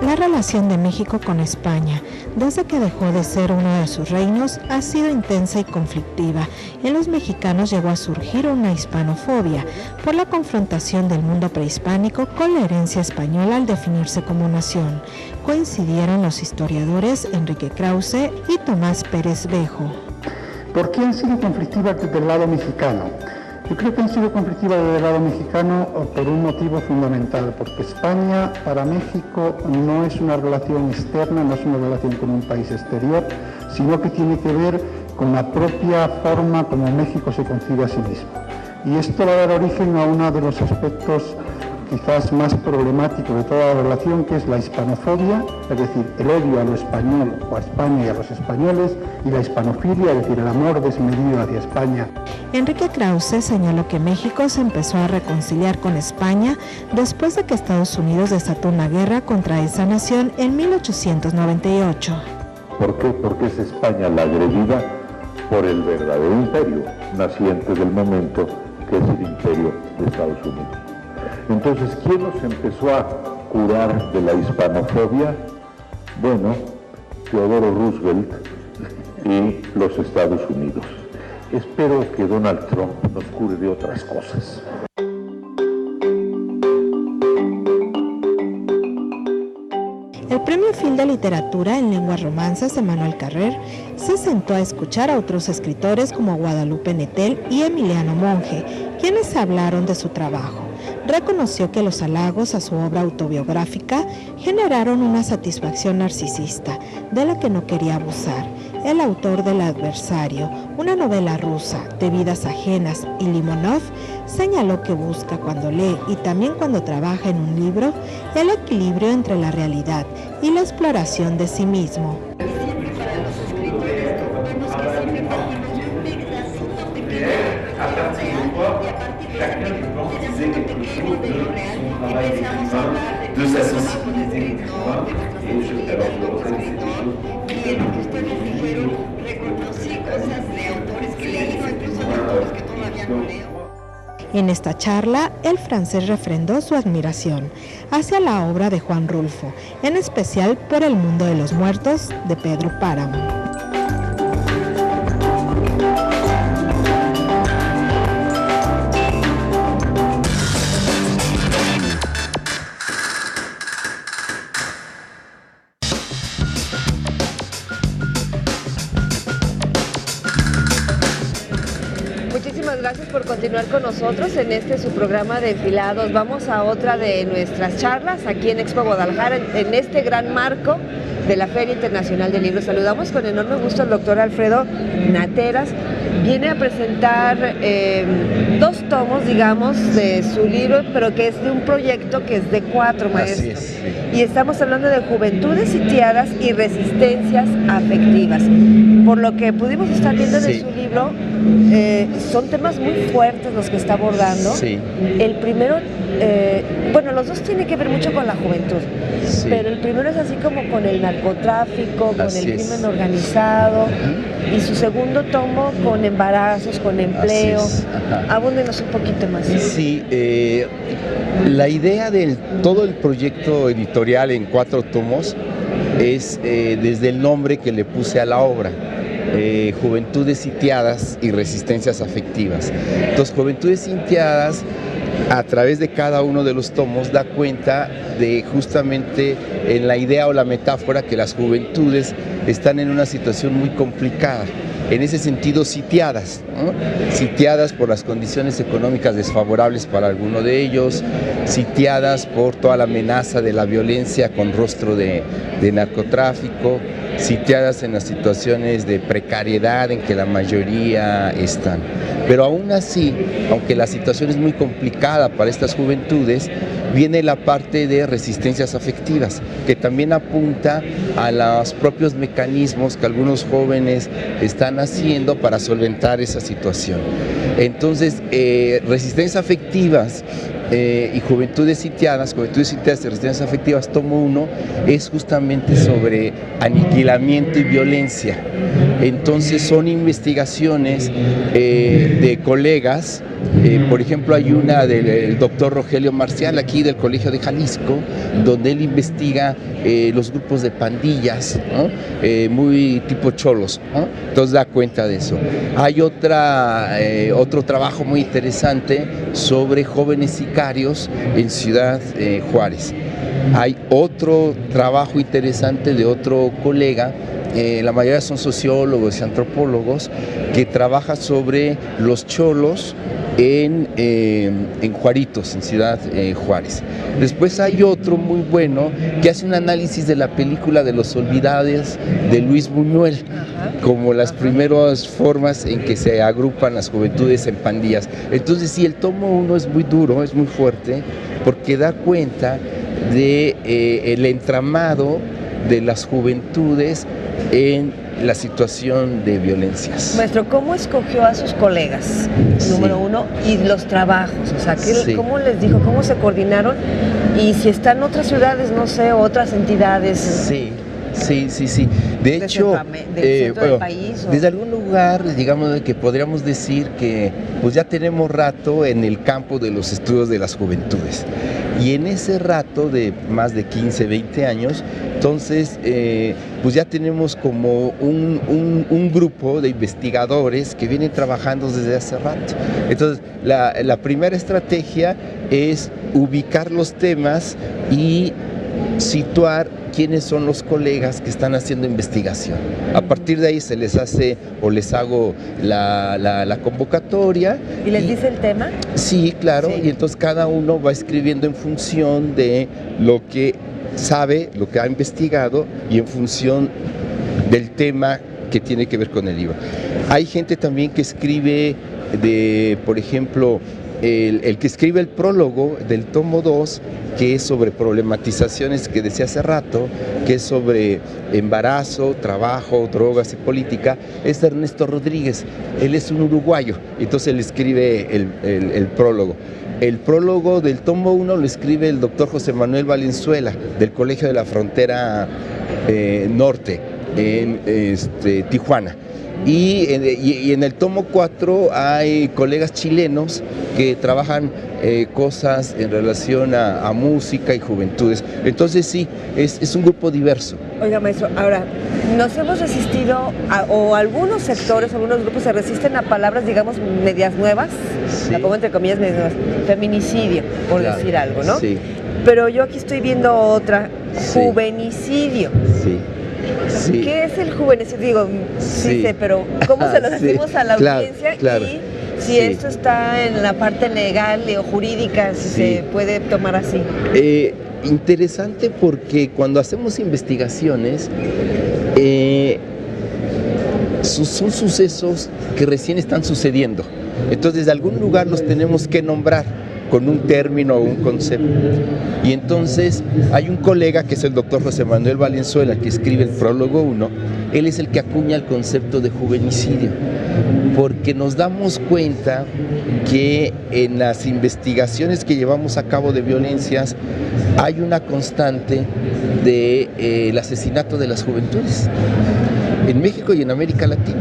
La relación de México con España. desde que dejó de ser uno de sus reinos, ha sido intensa y conflictiva. En los mexicanos llegó a surgir una hispanofobia por la confrontación del mundo prehispánico con la herencia española al definirse como nación. Coincidieron los historiadores Enrique Krause y Tomás Pérez Bejo. ¿Por qué han sido conflictivas desde el lado mexicano? Yo creo que han sido conflictivas desde el lado mexicano por un motivo fundamental, porque España para México no es una relación externa, no es una relación con un país exterior, sino que tiene que ver con la propia forma como México se concibe a sí mismo. Y esto va a dar origen a uno de los aspectos quizás más problemáticos de toda la relación, que es la hispanofobia, es decir, el odio a lo español o a España y a los españoles, y la hispanofilia, es decir, el amor desmedido hacia España. Enrique Krause señaló que México se empezó a reconciliar con España después de que Estados Unidos desató una guerra contra esa nación en 1898. ¿Por qué? Porque es España la agredida por el verdadero imperio, naciente del momento, que es el imperio de Estados Unidos. Entonces, ¿quién nos empezó a curar de la hispanofobia? Bueno, Theodore Roosevelt y los Estados Unidos. Espero que Donald Trump nos cure de otras cosas. El Premio Phil de Literatura en Lenguas Romanzas de Manuel Carrer se sentó a escuchar a otros escritores como Guadalupe Nettel y Emiliano Monge, quienes hablaron de su trabajo. Reconoció que los halagos a su obra autobiográfica generaron una satisfacción narcisista de la que no quería abusar. El autor del Adversario, una novela rusa de vidas ajenas, y Limonov, señaló que busca cuando lee y también cuando trabaja en un libro el equilibrio entre la realidad y la exploración de sí mismo. En esta charla, el francés refrendó su admiración hacia la obra de Juan Rulfo, en especial por El mundo de los muertos de Pedro Páramo. Gracias por continuar con nosotros en su programa de Enfilados. Vamos a otra de nuestras charlas aquí en Expo Guadalajara, en este gran marco de la Feria Internacional del Libro. Saludamos con enorme gusto al doctor Alfredo Nateras. Viene a presentar 2 tomos, digamos, de su libro, pero que es de un proyecto que es de 4 maestros. Así es, sí. Y estamos hablando de juventudes sitiadas y resistencias afectivas. Por lo que pudimos estar viendo de su libro, son temas muy fuertes los que está abordando. Sí. El primero, bueno, los dos tienen que ver mucho con la juventud, sí, pero el primero es así como con el narcotráfico, con el crimen organizado, y su segundo tomo con embarazos, con empleo. Abúndenos un poquito más. Sí, la idea de todo el proyecto editorial en 4 tomos es desde el nombre que le puse a la obra. Juventudes sitiadas y resistencias afectivas. Entonces, Juventudes sitiadas, a través de cada uno de los tomos, da cuenta de justamente en la idea o la metáfora que las juventudes están en una situación muy complicada. En ese sentido, sitiadas, ¿no? Sitiadas por las condiciones económicas desfavorables para alguno de ellos, sitiadas por toda la amenaza de la violencia con rostro de narcotráfico, sitiadas en las situaciones de precariedad en que la mayoría están. Pero aún así, aunque la situación es muy complicada para estas juventudes, viene la parte de resistencias afectivas, que también apunta a los propios mecanismos que algunos jóvenes están haciendo para solventar esa situación. Entonces, resistencias afectivas y juventudes sitiadas y resistencias afectivas, tomo 1, es justamente sobre aniquilamiento y violencia. Entonces son investigaciones de colegas Por ejemplo, hay una del doctor Rogelio Marcial, aquí del Colegio de Jalisco, donde él investiga los grupos de pandillas, ¿no? Muy tipo cholos, ¿no? Entonces da cuenta de eso. Hay otro trabajo muy interesante sobre jóvenes sicarios en Ciudad Juárez. Hay otro trabajo interesante de otro colega, la mayoría son sociólogos y antropólogos, que trabaja sobre los cholos en Juaritos, en Ciudad Juárez. Después hay otro muy bueno que hace un análisis de la película de Los Olvidados de Luis Buñuel, como las primeras formas en que se agrupan las juventudes en pandillas. Entonces sí, el tomo 1 es muy duro, es muy fuerte, porque da cuenta de el entramado de las juventudes en la situación de violencias. Maestro, ¿cómo escogió a sus colegas, número uno, y los trabajos? O sea, ¿cómo les dijo? ¿Cómo se coordinaron? Y si están otras ciudades, no sé, otras entidades. Sí. De hecho, del país, desde algún lugar, digamos que podríamos decir que pues ya tenemos rato en el campo de los estudios de las juventudes. Y en ese rato de más de 15, 20 años, entonces pues ya tenemos como un grupo de investigadores que vienen trabajando desde hace rato. Entonces la primera estrategia es ubicar los temas y situar quiénes son los colegas que están haciendo investigación. A partir de ahí se les hace o les hago la convocatoria. ¿Y les dice el tema? Sí, claro, y entonces cada uno va escribiendo en función de lo que sabe, lo que ha investigado y en función del tema que tiene que ver con el libro. Hay gente también que escribe por ejemplo, el que escribe el prólogo del tomo 2, que es sobre problematizaciones que decía hace rato, que es sobre embarazo, trabajo, drogas y política, es Ernesto Rodríguez. Él es un uruguayo, entonces él escribe el prólogo. El prólogo del tomo 1 lo escribe el doctor José Manuel Valenzuela, del Colegio de la Frontera Norte, en Tijuana. Y en el tomo 4 hay colegas chilenos que trabajan cosas en relación a música y juventudes. Entonces sí, es un grupo diverso. Oiga, maestro, ahora, nos hemos resistido, o algunos sectores, algunos grupos se resisten a palabras, digamos, medias nuevas, la pongo entre comillas, medias nuevas, feminicidio, por decir algo, ¿no? Sí. Pero yo aquí estoy viendo otra, juvenicidio. Sí. Sí. ¿Qué es el juvenicidio? Digo, sí sé, pero ¿cómo se lo decimos a la audiencia? Claro. Y si esto está en la parte legal o jurídica, si se puede tomar así. Interesante porque cuando hacemos investigaciones, son sucesos que recién están sucediendo. Entonces, de algún lugar los tenemos que nombrar con un término o un concepto. Y entonces hay un colega que es el doctor José Manuel Valenzuela, que escribe el prólogo 1, él es el que acuña el concepto de juvenicidio, porque nos damos cuenta que en las investigaciones que llevamos a cabo de violencias hay una constante del asesinato de las juventudes, en México y en América Latina.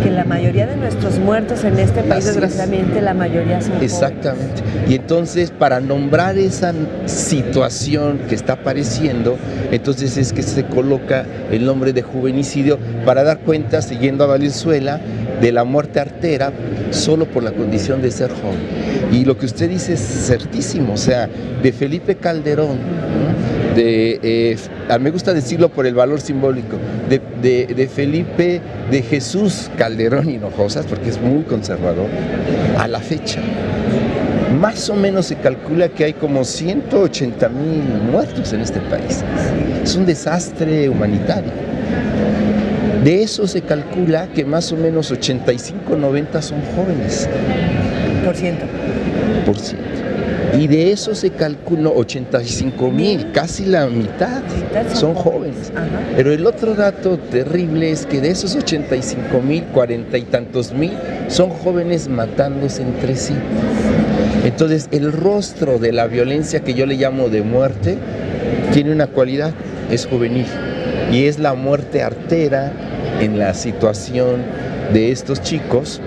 Que la mayoría de nuestros muertos en este país, desgraciadamente, la mayoría son jóvenes. Exactamente. Y entonces, para nombrar esa situación que está apareciendo, entonces es que se coloca el nombre de juvenicidio para dar cuenta, siguiendo a Valenzuela, de la muerte artera solo por la condición de ser joven. Y lo que usted dice es certísimo, o sea, de Felipe Calderón, ¿no? Me gusta decirlo por el valor simbólico, de Felipe de Jesús Calderón Hinojosas, porque es muy conservador, a la fecha. Más o menos se calcula que hay como 180,000 muertos en este país. Es un desastre humanitario. De eso se calcula que más o menos 85-90 son jóvenes. Por ciento. Y de eso se calcula 85,000, casi la mitad son jóvenes. Pero el otro dato terrible es que de esos 85,000, 40 y tantos mil son jóvenes matándose entre sí. Entonces el rostro de la violencia que yo le llamo de muerte tiene una cualidad, es juvenil. Y es la muerte artera en la situación de estos chicos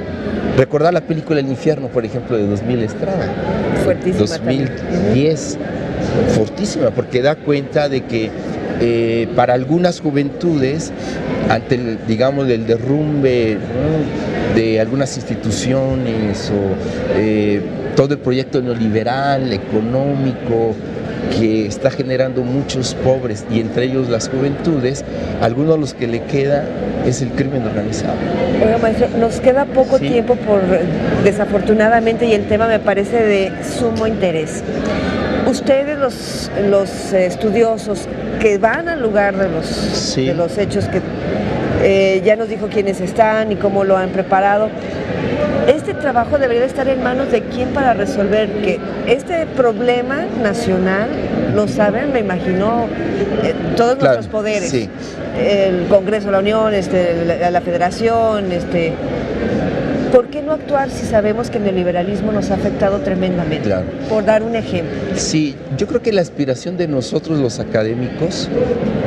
Recordar la película El Infierno, por ejemplo, de 2000 Estrada. Fuertísima 2010, fortísima, porque da cuenta de que para algunas juventudes, ante el, digamos, el derrumbe, ¿no?, de algunas instituciones o todo el proyecto neoliberal, económico, que está generando muchos pobres y entre ellos las juventudes, algunos de los que le queda es el crimen organizado. Oiga, maestro, nos queda poco tiempo desafortunadamente, y el tema me parece de sumo interés. Ustedes, los estudiosos que van al lugar de los hechos, que ya nos dijo quiénes están y cómo lo han preparado, este trabajo debería estar en manos de quién para resolver que este problema nacional, lo saben, me imagino, todos nuestros poderes, el Congreso, la Unión, la Federación, ¿por qué no actuar si sabemos que el neoliberalismo nos ha afectado tremendamente? Claro. Por dar un ejemplo. Sí, yo creo que la aspiración de nosotros los académicos,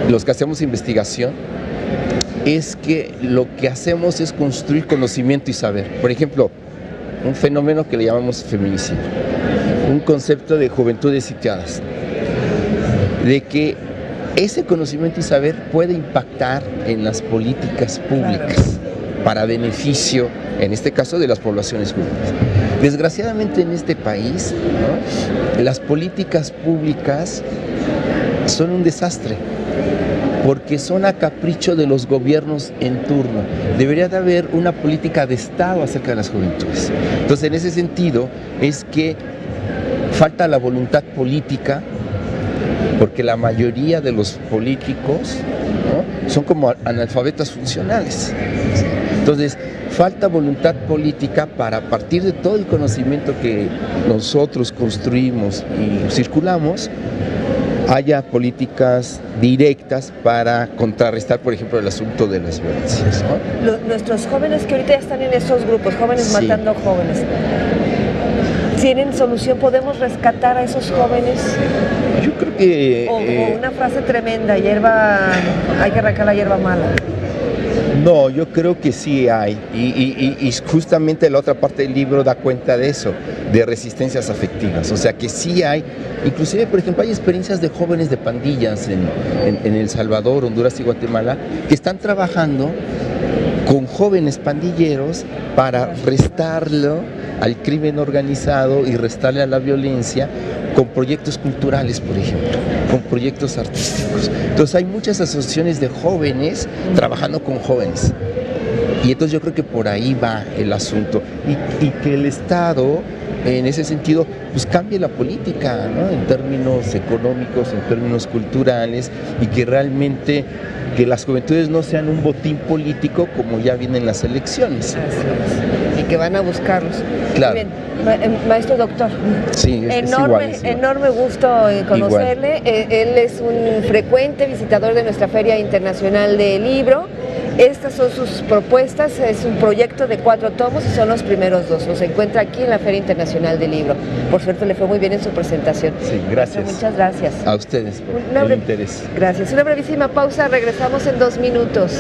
los que hacemos investigación, es que lo que hacemos es construir conocimiento y saber. Por ejemplo, un fenómeno que le llamamos feminicidio, un concepto de juventudes sitiadas, de que ese conocimiento y saber puede impactar en las políticas públicas para beneficio, en este caso, de las poblaciones juveniles. Desgraciadamente en este país, ¿no?, las políticas públicas son un desastre, porque son a capricho de los gobiernos en turno. Debería de haber una política de Estado acerca de las juventudes. Entonces, en ese sentido, es que falta la voluntad política, porque la mayoría de los políticos, ¿no?, son como analfabetas funcionales. Entonces, falta voluntad política para, a partir de todo el conocimiento que nosotros construimos y circulamos, haya políticas directas para contrarrestar, por ejemplo, el asunto de las violencias, ¿no? Nuestros jóvenes que ahorita ya están en esos grupos, jóvenes matando jóvenes, ¿tienen solución? ¿Podemos rescatar a esos jóvenes? Yo creo que... O una frase tremenda, hay que arrancar la hierba mala. No, yo creo que sí hay, y justamente la otra parte del libro da cuenta de eso, de resistencias afectivas, o sea que sí hay, inclusive por ejemplo hay experiencias de jóvenes de pandillas en El Salvador, Honduras y Guatemala, que están trabajando con jóvenes pandilleros para restarlo al crimen organizado y restarle a la violencia con proyectos culturales, por ejemplo, con proyectos artísticos. Entonces hay muchas asociaciones de jóvenes trabajando con jóvenes. Y entonces yo creo que por ahí va el asunto. Y que el Estado, en ese sentido, pues cambie la política, ¿no?, en términos económicos, en términos culturales, y que realmente que las juventudes no sean un botín político como ya vienen las elecciones. Así es. Y que van a buscarlos. Claro. Bien. Maestro doctor, sí, es igual. Enorme gusto en conocerle. Él es un frecuente visitador de nuestra Feria Internacional del Libro. Estas son sus propuestas, es un proyecto de 4 tomos y son los primeros 2. Los encuentra aquí en la Feria Internacional del Libro. Por suerte le fue muy bien en su presentación. Sí, gracias. Muchas gracias. A ustedes por el interés. Gracias. Una brevísima pausa, regresamos en 2 minutos.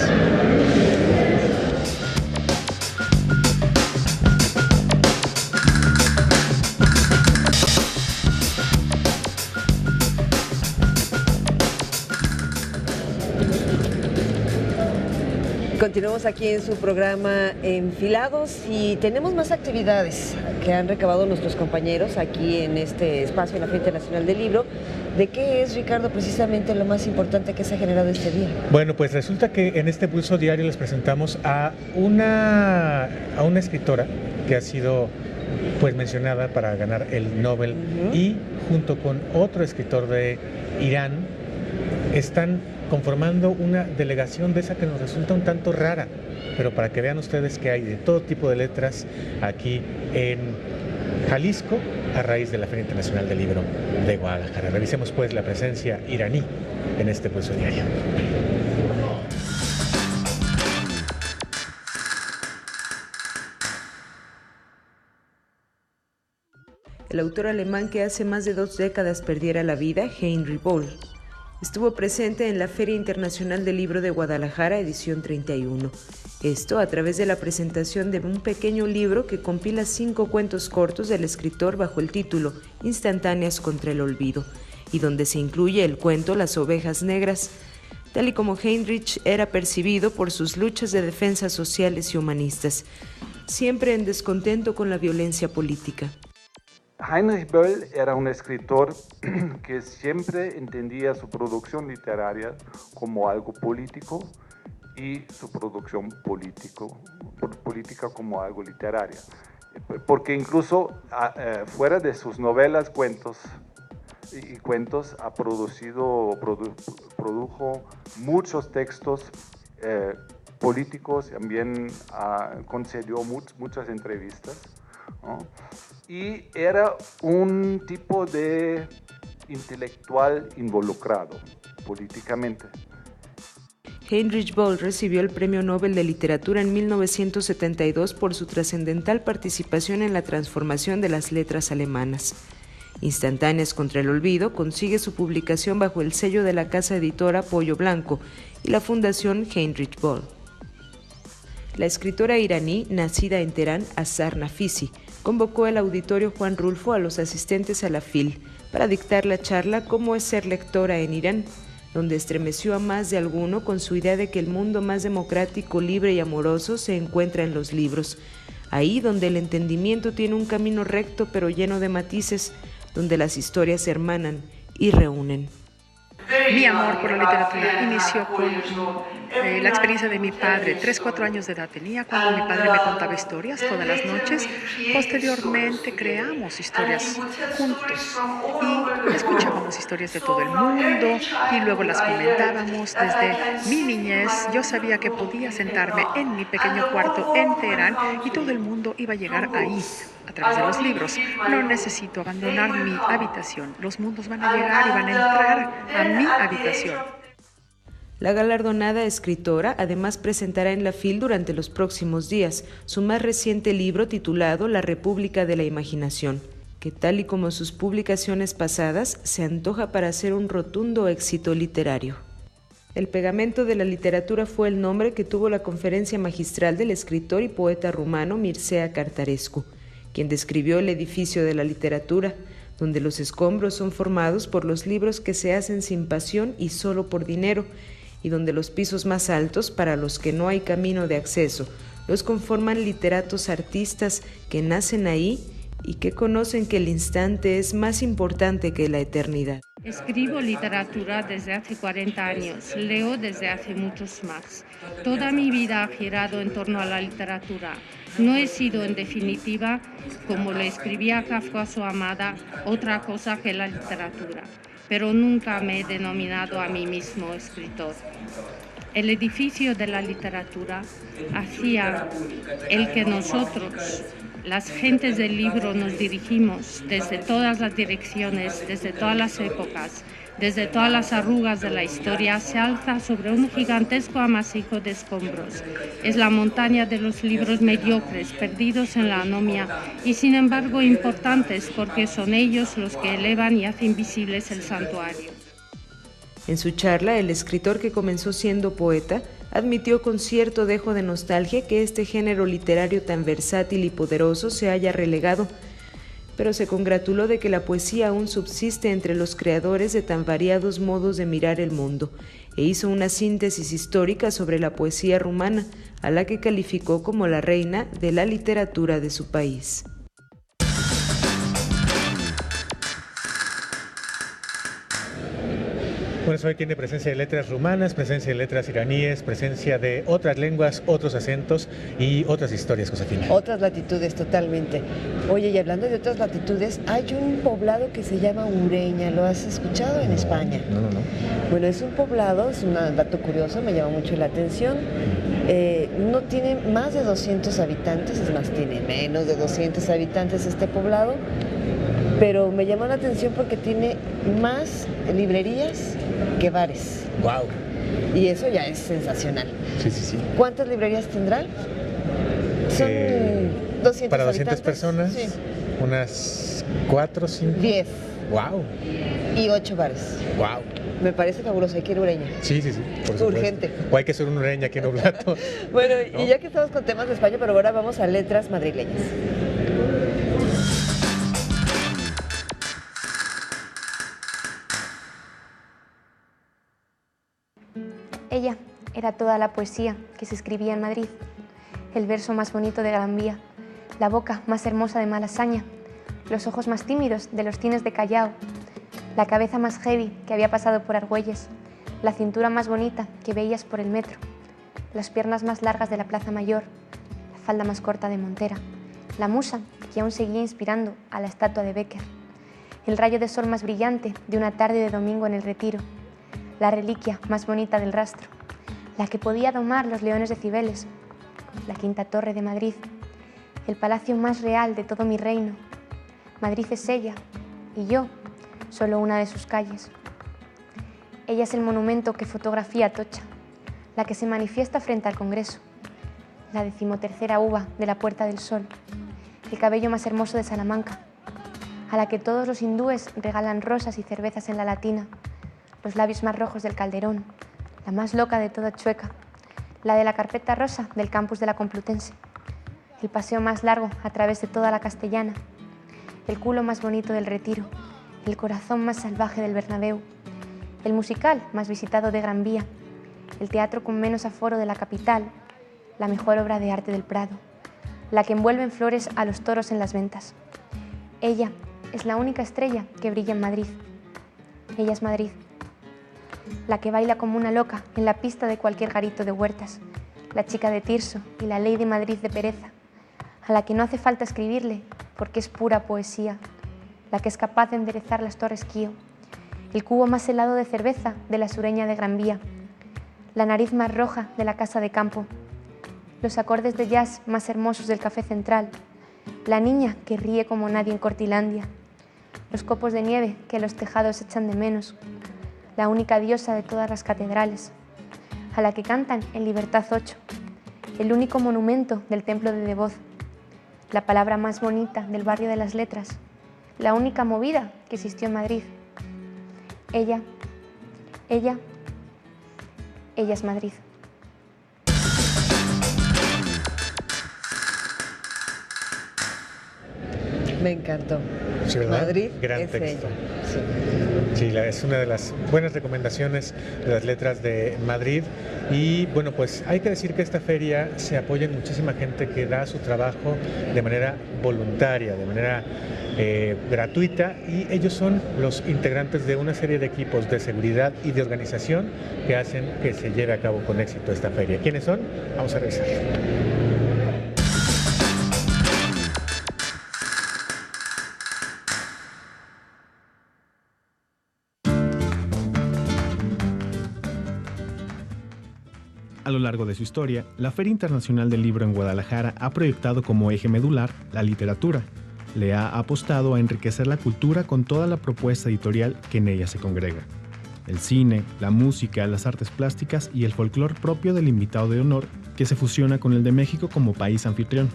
Continuamos aquí en su programa Enfilados y tenemos más actividades que han recabado nuestros compañeros aquí en este espacio en la Feria Internacional del Libro. ¿De qué es, Ricardo, precisamente lo más importante que se ha generado este día? Bueno, pues resulta que en este pulso diario les presentamos a una escritora que ha sido pues mencionada para ganar el Nobel y junto con otro escritor de Irán están conformando una delegación de esa que nos resulta un tanto rara, pero para que vean ustedes que hay de todo tipo de letras aquí en Jalisco a raíz de la Feria Internacional del Libro de Guadalajara. Revisemos pues la presencia iraní en este pulso diario. El autor alemán que hace más de 2 décadas perdiera la vida, Heinrich Böll, estuvo presente en la Feria Internacional del Libro de Guadalajara, edición 31. Esto a través de la presentación de un pequeño libro que compila 5 cuentos cortos del escritor bajo el título Instantáneas contra el olvido, y donde se incluye el cuento Las ovejas negras, tal y como Heinrich era percibido por sus luchas de defensa sociales y humanistas, siempre en descontento con la violencia política. Heinrich Böll era un escritor que siempre entendía su producción literaria como algo político y su producción política como algo literaria. Porque incluso fuera de sus novelas, cuentos ha produjo muchos textos políticos, también concedió muchas entrevistas, ¿no? Y era un tipo de intelectual involucrado políticamente. Heinrich Böll recibió el Premio Nobel de Literatura en 1972 por su trascendental participación en la transformación de las letras alemanas. Instantáneas contra el olvido consigue su publicación bajo el sello de la casa editora Pollo Blanco y la Fundación Heinrich Böll. La escritora iraní, nacida en Teherán, Azar Nafisi, convocó el auditorio Juan Rulfo a los asistentes a la FIL para dictar la charla ¿Cómo es ser lectora en Irán?, donde estremeció a más de alguno con su idea de que el mundo más democrático, libre y amoroso se encuentra en los libros, ahí donde el entendimiento tiene un camino recto pero lleno de matices, donde las historias se hermanan y reúnen. Mi amor por la literatura inició con la experiencia de mi padre. 3-4 años de edad tenía cuando mi padre me contaba historias todas las noches. Posteriormente creamos historias juntos y escuchábamos historias de todo el mundo y luego las comentábamos. Desde mi niñez yo sabía que podía sentarme en mi pequeño cuarto en Teherán y todo el mundo iba a llegar ahí a través de los libros. No necesito abandonar mi habitación. Los mundos van a llegar y van a entrar a mi habitación. La galardonada escritora además presentará en la FIL durante los próximos días su más reciente libro titulado La República de la Imaginación, que tal y como sus publicaciones pasadas se antoja para ser un rotundo éxito literario. El pegamento de la literatura fue el nombre que tuvo la conferencia magistral del escritor y poeta rumano Mircea Cartarescu, quien describió el edificio de la literatura, donde los escombros son formados por los libros que se hacen sin pasión y solo por dinero, y donde los pisos más altos, para los que no hay camino de acceso, los conforman literatos artistas que nacen ahí y que conocen que el instante es más importante que la eternidad. Escribo literatura desde hace 40 años, leo desde hace muchos más. Toda mi vida ha girado en torno a la literatura. No he sido, en definitiva, como le escribía Kafka a su amada, otra cosa que la literatura, pero nunca me he denominado a mí mismo escritor. El edificio de la literatura hacía el que nosotros, las gentes del libro, nos dirigimos desde todas las direcciones, desde todas las épocas, desde todas las arrugas de la historia, se alza sobre un gigantesco amasijo de escombros. Es la montaña de los libros mediocres, perdidos en la anomia y sin embargo importantes porque son ellos los que elevan y hacen visibles el santuario. En su charla, el escritor, que comenzó siendo poeta, admitió con cierto dejo de nostalgia que este género literario tan versátil y poderoso se haya relegado, pero se congratuló de que la poesía aún subsiste entre los creadores de tan variados modos de mirar el mundo, e hizo una síntesis histórica sobre la poesía rumana, a la que calificó como la reina de la literatura de su país. Bueno, hoy tiene presencia de letras rumanas, presencia de letras iraníes, presencia de otras lenguas, otros acentos y otras historias, Josefina. Otras latitudes, totalmente. Oye, y hablando de otras latitudes, hay un poblado que se llama Ureña. ¿Lo has escuchado en España? No. Bueno, es un poblado, es un dato curioso, me llama mucho la atención. No tiene más de 200 habitantes, es más, tiene menos de 200 habitantes este poblado, pero me llamó la atención porque tiene más librerías que bares. ¡Wow! Y eso ya es sensacional. Sí. ¿Cuántas librerías tendrá? Son 200 para 200 habitantes. Personas, sí. Unas 4 o 5. 10. ¡Wow! Y 8 bares. ¡Wow! Me parece fabuloso, hay que ir a Ureña. Sí, por supuesto. Urgente. O hay que ser un Ureña aquí en Oblato. Bueno, ¿no? Y ya que estamos con temas de España, pero ahora vamos a letras madrileñas. Ella era toda la poesía que se escribía en Madrid, el verso más bonito de Gran Vía, la boca más hermosa de Malasaña, los ojos más tímidos de los cines de Callao, la cabeza más heavy que había pasado por Argüelles, la cintura más bonita que veías por el metro, las piernas más largas de la Plaza Mayor, la falda más corta de Montera, la musa que aún seguía inspirando a la estatua de Bécquer, el rayo de sol más brillante de una tarde de domingo en el Retiro, la reliquia más bonita del Rastro, la que podía domar los leones de Cibeles, la Quinta Torre de Madrid, el palacio más real de todo mi reino. Madrid es ella y yo, solo una de sus calles. Ella es el monumento que fotografía Atocha, la que se manifiesta frente al Congreso, la 13ª uva de la Puerta del Sol, el cabello más hermoso de Salamanca, a la que todos los hindúes regalan rosas y cervezas en la Latina, los labios más rojos del Calderón, la más loca de toda Chueca, la de la carpeta rosa del campus de la Complutense, el paseo más largo a través de toda la Castellana, el culo más bonito del Retiro, el corazón más salvaje del Bernabéu, el musical más visitado de Gran Vía, el teatro con menos aforo de la capital, la mejor obra de arte del Prado, la que envuelve en flores a los toros en las ventas. Ella es la única estrella que brilla en Madrid. Ella es Madrid, la que baila como una loca en la pista de cualquier garito de Huertas, la chica de Tirso y la ley de Madrid de Pereza, a la que no hace falta escribirle porque es pura poesía, la que es capaz de enderezar las Torres Kío, el cubo más helado de cerveza de la sureña de Gran Vía, la nariz más roja de la Casa de Campo, los acordes de jazz más hermosos del Café Central, la niña que ríe como nadie en Cortilandia, los copos de nieve que los tejados echan de menos, la única diosa de todas las catedrales, a la que cantan en Libertad 8, el único monumento del templo de Devoz, la palabra más bonita del barrio de las Letras, la única movida que existió en Madrid. Ella es Madrid. Me encantó. Sí, ¿verdad? Madrid Gran es texto. ella. Sí, es una de las buenas recomendaciones de las letras de Madrid. Y bueno, pues hay que decir que esta feria se apoya en muchísima gente que da su trabajo de manera voluntaria, de manera gratuita, y ellos son los integrantes de una serie de equipos de seguridad y de organización que hacen que se lleve a cabo con éxito esta feria. ¿Quiénes son? Vamos a revisar. A lo largo de su historia, la Feria Internacional del Libro en Guadalajara ha proyectado como eje medular la literatura. Le ha apostado a enriquecer la cultura con toda la propuesta editorial que en ella se congrega. El cine, la música, las artes plásticas y el folclore propio del invitado de honor que se fusiona con el de México como país anfitrión.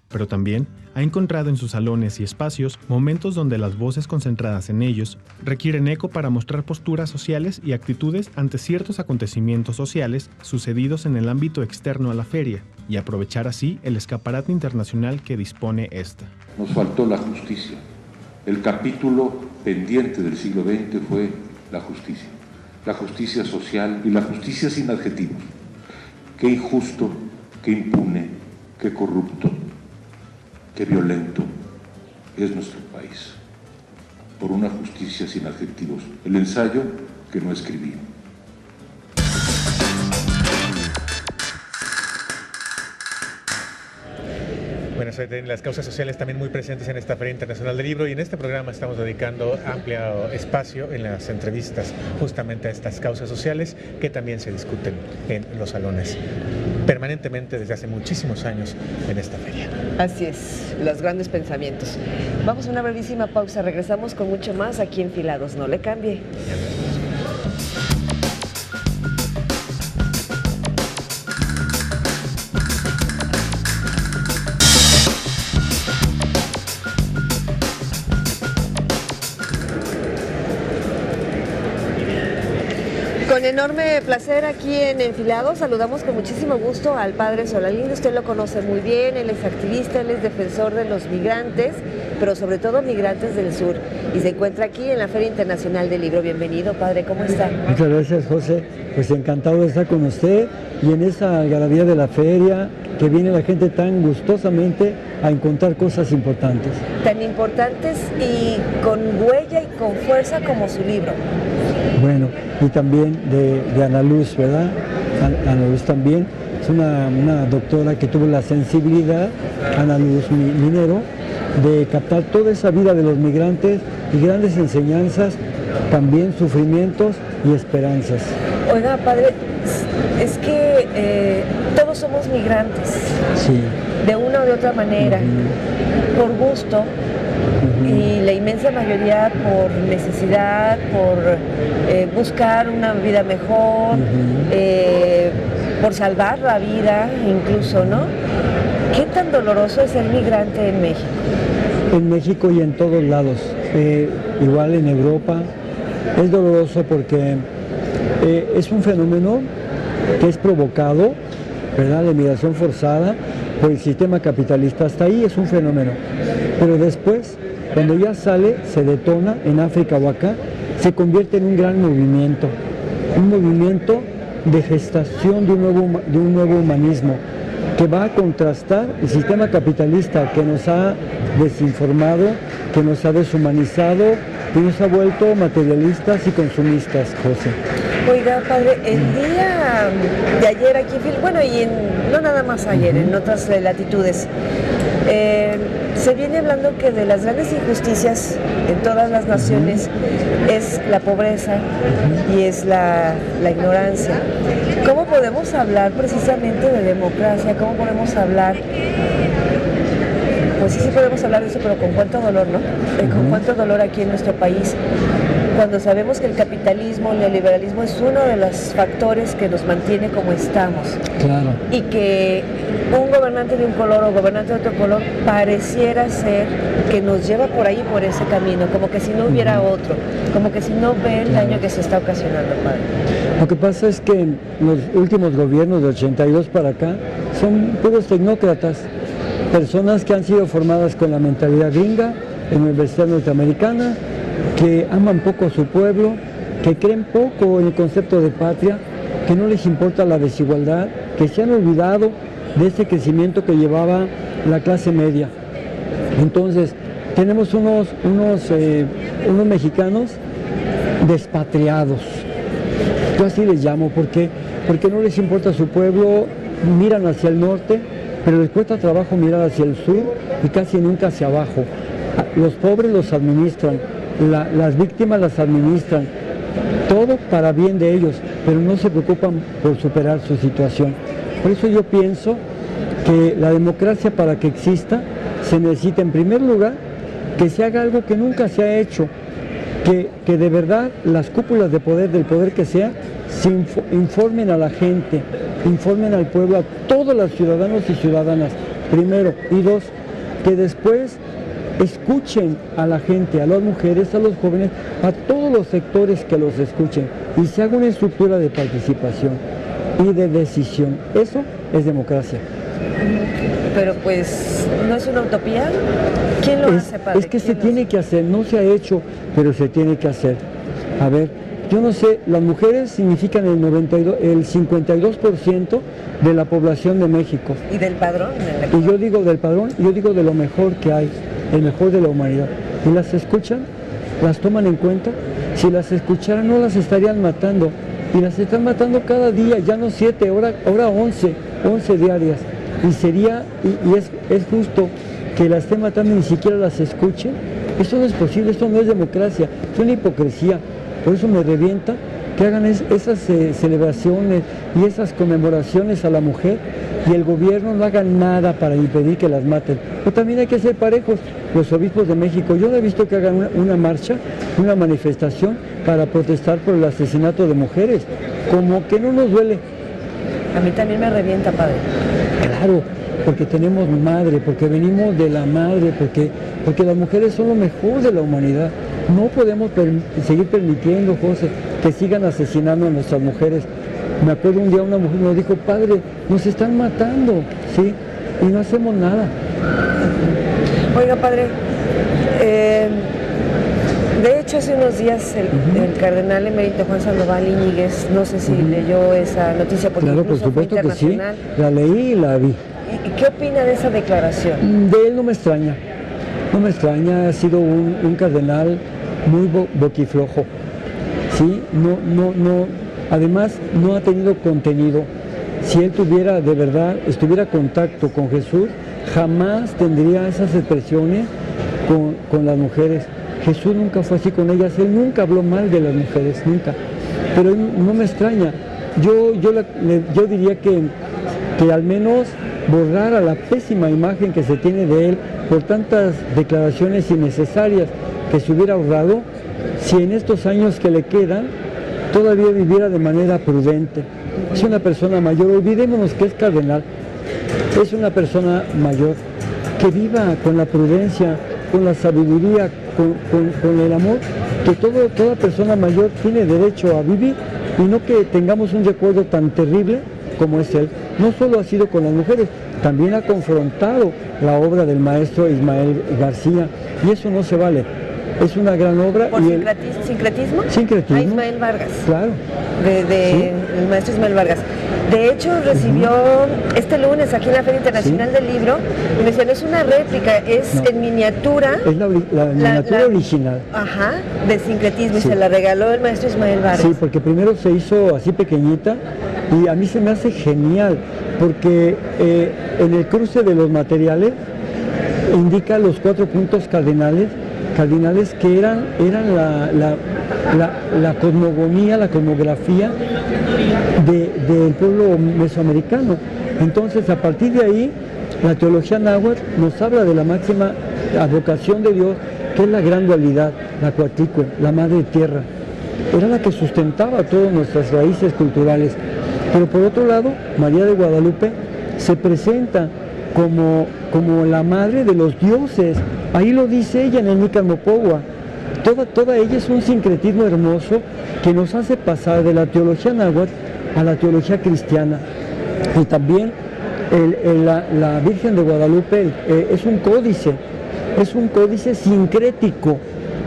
Pero también ha encontrado en sus salones y espacios momentos donde las voces concentradas en ellos requieren eco para mostrar posturas sociales y actitudes ante ciertos acontecimientos sociales sucedidos en el ámbito externo a la feria y aprovechar así el escaparate internacional que dispone esta. Nos faltó la justicia. El capítulo pendiente del siglo XX fue la justicia social y la justicia sin adjetivos. Qué injusto, qué impune, qué corrupto, qué violento es nuestro país. Por una justicia sin adjetivos. El ensayo que no escribí. Bueno, las causas sociales también muy presentes en esta Feria Internacional del Libro, y en este programa estamos dedicando amplio espacio en las entrevistas justamente a estas causas sociales que también se discuten en los salones permanentemente desde hace muchísimos años en esta feria. Así es, los grandes pensamientos. Vamos a una brevísima pausa, regresamos con mucho más aquí en Filados, no le cambie. enorme placer aquí en Enfilados. Saludamos con muchísimo gusto al padre Solalinde. Usted lo conoce muy bien, él es activista, él es defensor de los migrantes, pero sobre todo migrantes del sur. Y se encuentra aquí en la Feria Internacional del Libro. Bienvenido, padre, ¿cómo está? Muchas gracias, José. Pues encantado de estar con usted y en esa algarabía de la feria, que viene la gente tan gustosamente a encontrar cosas importantes. Tan importantes y con huella y con fuerza como su libro. Bueno, y también de Ana Luz, ¿verdad? Ana Luz también es una doctora que tuvo la sensibilidad, Ana Luz Minero, de captar toda esa vida de los migrantes y grandes enseñanzas, también sufrimientos y esperanzas. Oiga, padre, es que todos somos migrantes, sí, de una o de otra manera, por gusto, y la inmensa mayoría por necesidad, por buscar una vida mejor, por salvar la vida incluso, ¿no? ¿Qué tan doloroso es ser migrante en México? En México y en todos lados, igual en Europa, es doloroso porque es un fenómeno que es provocado, ¿verdad?, de migración forzada por el sistema capitalista. Hasta ahí es un fenómeno, pero después, cuando ya sale, se detona en África o acá, se convierte en un gran movimiento de gestación de un nuevo humanismo que va a contrastar el sistema capitalista que nos ha desinformado, que nos ha deshumanizado, que nos ha vuelto materialistas y consumistas, José. Oiga, padre, el día de ayer aquí, bueno, y no nada más ayer, en otras latitudes, se viene hablando que de las grandes injusticias en todas las naciones es la pobreza y es la ignorancia. ¿Cómo podemos hablar precisamente de democracia? ¿Cómo podemos hablar? Pues sí podemos hablar de eso, pero con cuánto dolor, ¿no? Con cuánto dolor aquí en nuestro país, cuando sabemos que el capitalismo, el neoliberalismo es uno de los factores que nos mantiene como estamos. Claro. Y que un gobernante de un color o gobernante de otro color pareciera ser que nos lleva por ahí, por ese camino, como que si no hubiera otro, como que si no ve el daño que se está ocasionando, padre. Lo que pasa es que los últimos gobiernos de 82 para acá son puros tecnócratas, personas que han sido formadas con la mentalidad gringa en la Universidad Norteamericana, que aman poco a su pueblo, que creen poco en el concepto de patria, que no les importa la desigualdad, que se han olvidado de ese crecimiento que llevaba la clase media. Entonces, tenemos unos mexicanos despatriados. Yo así les llamo, porque no les importa su pueblo, miran hacia el norte, pero les cuesta trabajo mirar hacia el sur y casi nunca hacia abajo. Los pobres los administran, las víctimas las administran, todo para bien de ellos, pero no se preocupan por superar su situación. Por eso yo pienso que la democracia, para que exista, se necesita en primer lugar que se haga algo que nunca se ha hecho, que de verdad las cúpulas de poder, del poder que sea, se informen a la gente, informen al pueblo, a todos los ciudadanos y ciudadanas, primero, y dos, que después escuchen a la gente, a las mujeres, a los jóvenes, a todos los sectores que los escuchen y se haga una estructura de participación y de decisión. Eso es democracia. Pero pues, ¿no es una utopía? ¿Quién lo hace, padre? Es que se tiene que hacer, no se ha hecho, pero se tiene que hacer. A ver, yo no sé, las mujeres significan el 52% de la población de México. ¿Y del padrón? Y yo digo del padrón, yo digo de lo mejor que hay, el mejor de la humanidad. ¿Y las escuchan? ¿Las toman en cuenta? Si las escucharan no las estarían matando. Y las están matando cada día, ya no 7, ahora 11 diarias. Y sería, y es justo que las estén matando y ni siquiera las escuchen. Eso no es posible, esto no es democracia, es una hipocresía. Por eso me revienta que hagan esas celebraciones y esas conmemoraciones a la mujer y el gobierno no haga nada para impedir que las maten. Pero también hay que ser parejos. Los obispos de México, yo no he visto que hagan una marcha, una manifestación para protestar por el asesinato de mujeres. Como que no nos duele. A mí también me revienta, padre. Claro, porque tenemos madre, porque venimos de la madre, porque las mujeres son lo mejor de la humanidad. No podemos seguir permitiendo, José, que sigan asesinando a nuestras mujeres. Me acuerdo un día una mujer nos dijo, padre, nos están matando, ¿sí? Y no hacemos nada. Oiga, padre, de hecho hace unos días el cardenal emérito Juan Sandoval Íñiguez, no sé si leyó esa noticia, porque claro, por supuesto que sí, la leí y la vi. ¿Y qué opina de esa declaración? De él no me extraña, ha sido un cardenal muy boquiflojo, ¿sí? Además no ha tenido contenido. Si él tuviera de verdad, estuviera en contacto con Jesús, jamás tendría esas expresiones con las mujeres. Jesús nunca fue así con ellas, él nunca habló mal de las mujeres, nunca. Pero no me extraña. Yo diría que al menos borrara la pésima imagen que se tiene de él por tantas declaraciones innecesarias, que se hubiera ahorrado si en estos años que le quedan todavía viviera de manera prudente. Es una persona mayor, olvidémonos que es cardenal, es una persona mayor, que viva con la prudencia, con la sabiduría, con el amor, que toda persona mayor tiene derecho a vivir, y no que tengamos un recuerdo tan terrible como es él. No solo ha sido con las mujeres, también ha confrontado la obra del maestro Ismael García, y eso no se vale. Es una gran obra. ¿Por sincretismo? Sincretismo. A Ismael Vargas. Claro. ¿Sí? El maestro Ismael Vargas. De hecho, recibió este lunes aquí en la Feria Internacional del Libro, y me decían, es una réplica, es en miniatura. Es la miniatura original. Ajá, de sincretismo, y se la regaló el maestro Ismael Vargas. Sí, porque primero se hizo así pequeñita, y a mí se me hace genial, porque en el cruce de los materiales indica los 4 puntos cardinales que eran la cosmogonía, la cosmografía del pueblo mesoamericano. Entonces, a partir de ahí, la teología náhuatl nos habla de la máxima advocación de Dios, que es la gran dualidad, la Coatlicue, la madre tierra. Era la que sustentaba todas nuestras raíces culturales. Pero por otro lado, María de Guadalupe se presenta como la madre de los dioses. Ahí lo dice ella en el Nicanmopogua. Toda ella es un sincretismo hermoso que nos hace pasar de la teología náhuatl a la teología cristiana. Y también la Virgen de Guadalupe es un códice sincrético,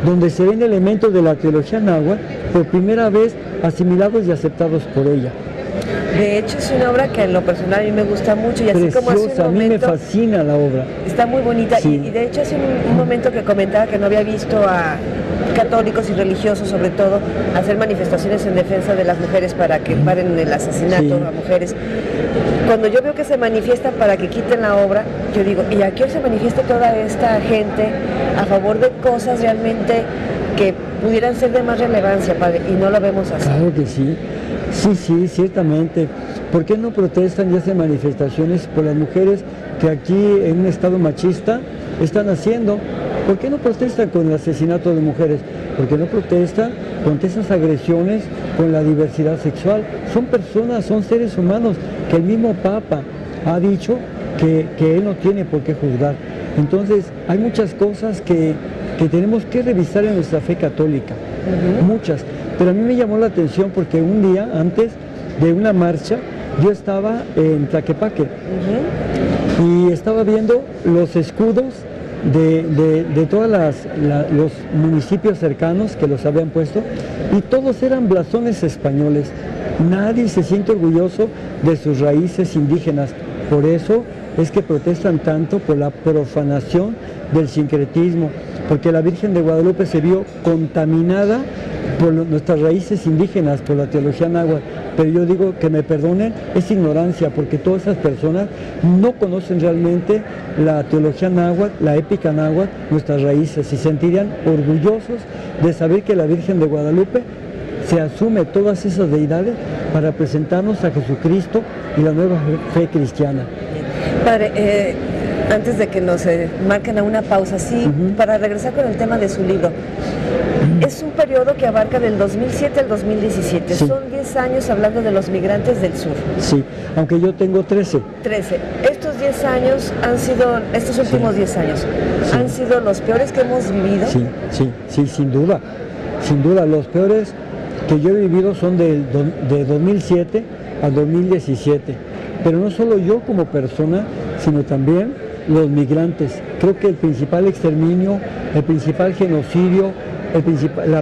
donde se ven elementos de la teología náhuatl por primera vez asimilados y aceptados por ella. De hecho, es una obra que en lo personal a mí me gusta mucho, y así preciosa, como hace un momento, a mí me fascina la obra. Está muy bonita, sí. y de hecho hace un momento que comentaba que no había visto a católicos y religiosos, sobre todo, hacer manifestaciones en defensa de las mujeres para que paren el asesinato a mujeres. Cuando yo veo que se manifiesta para que quiten la obra, yo digo, ¿y a qué hora se manifiesta toda esta gente a favor de cosas realmente que pudieran ser de más relevancia, padre? Y no lo vemos así. Claro que sí. Sí, ciertamente. ¿Por qué no protestan y hacen manifestaciones por las mujeres que aquí en un estado machista están haciendo? ¿Por qué no protestan con el asesinato de mujeres? ¿Por qué no protestan con esas agresiones con la diversidad sexual? Son personas, son seres humanos que el mismo Papa ha dicho que él no tiene por qué juzgar. Entonces, hay muchas cosas que tenemos que revisar en nuestra fe católica, muchas. Pero a mí me llamó la atención porque un día antes de una marcha yo estaba en Tlaquepaque y estaba viendo los escudos de todos los municipios cercanos que los habían puesto, y todos eran blasones españoles. Nadie se siente orgulloso de sus raíces indígenas. Por eso es que protestan tanto por la profanación del sincretismo, porque la Virgen de Guadalupe se vio contaminada por nuestras raíces indígenas, por la teología náhuatl. Pero yo digo que me perdonen, es ignorancia, porque todas esas personas no conocen realmente la teología náhuatl, la épica náhuatl, nuestras raíces, y sentirían orgullosos de saber que la Virgen de Guadalupe se asume todas esas deidades para presentarnos a Jesucristo y la nueva fe cristiana. Padre, antes de que nos marquen a una pausa, sí, para regresar con el tema de su libro. Es un periodo que abarca del 2007 al 2017. Sí. Son 10 años hablando de los migrantes del sur. Sí, aunque yo tengo 13. 13. Estos 10 años han sido, estos últimos 10 años, han sido los peores que hemos vivido. Sí, sin duda. Sin duda, los peores que yo he vivido son de 2007 a 2017. Pero no solo yo como persona, sino también los migrantes. Creo que el principal exterminio, el principal genocidio, el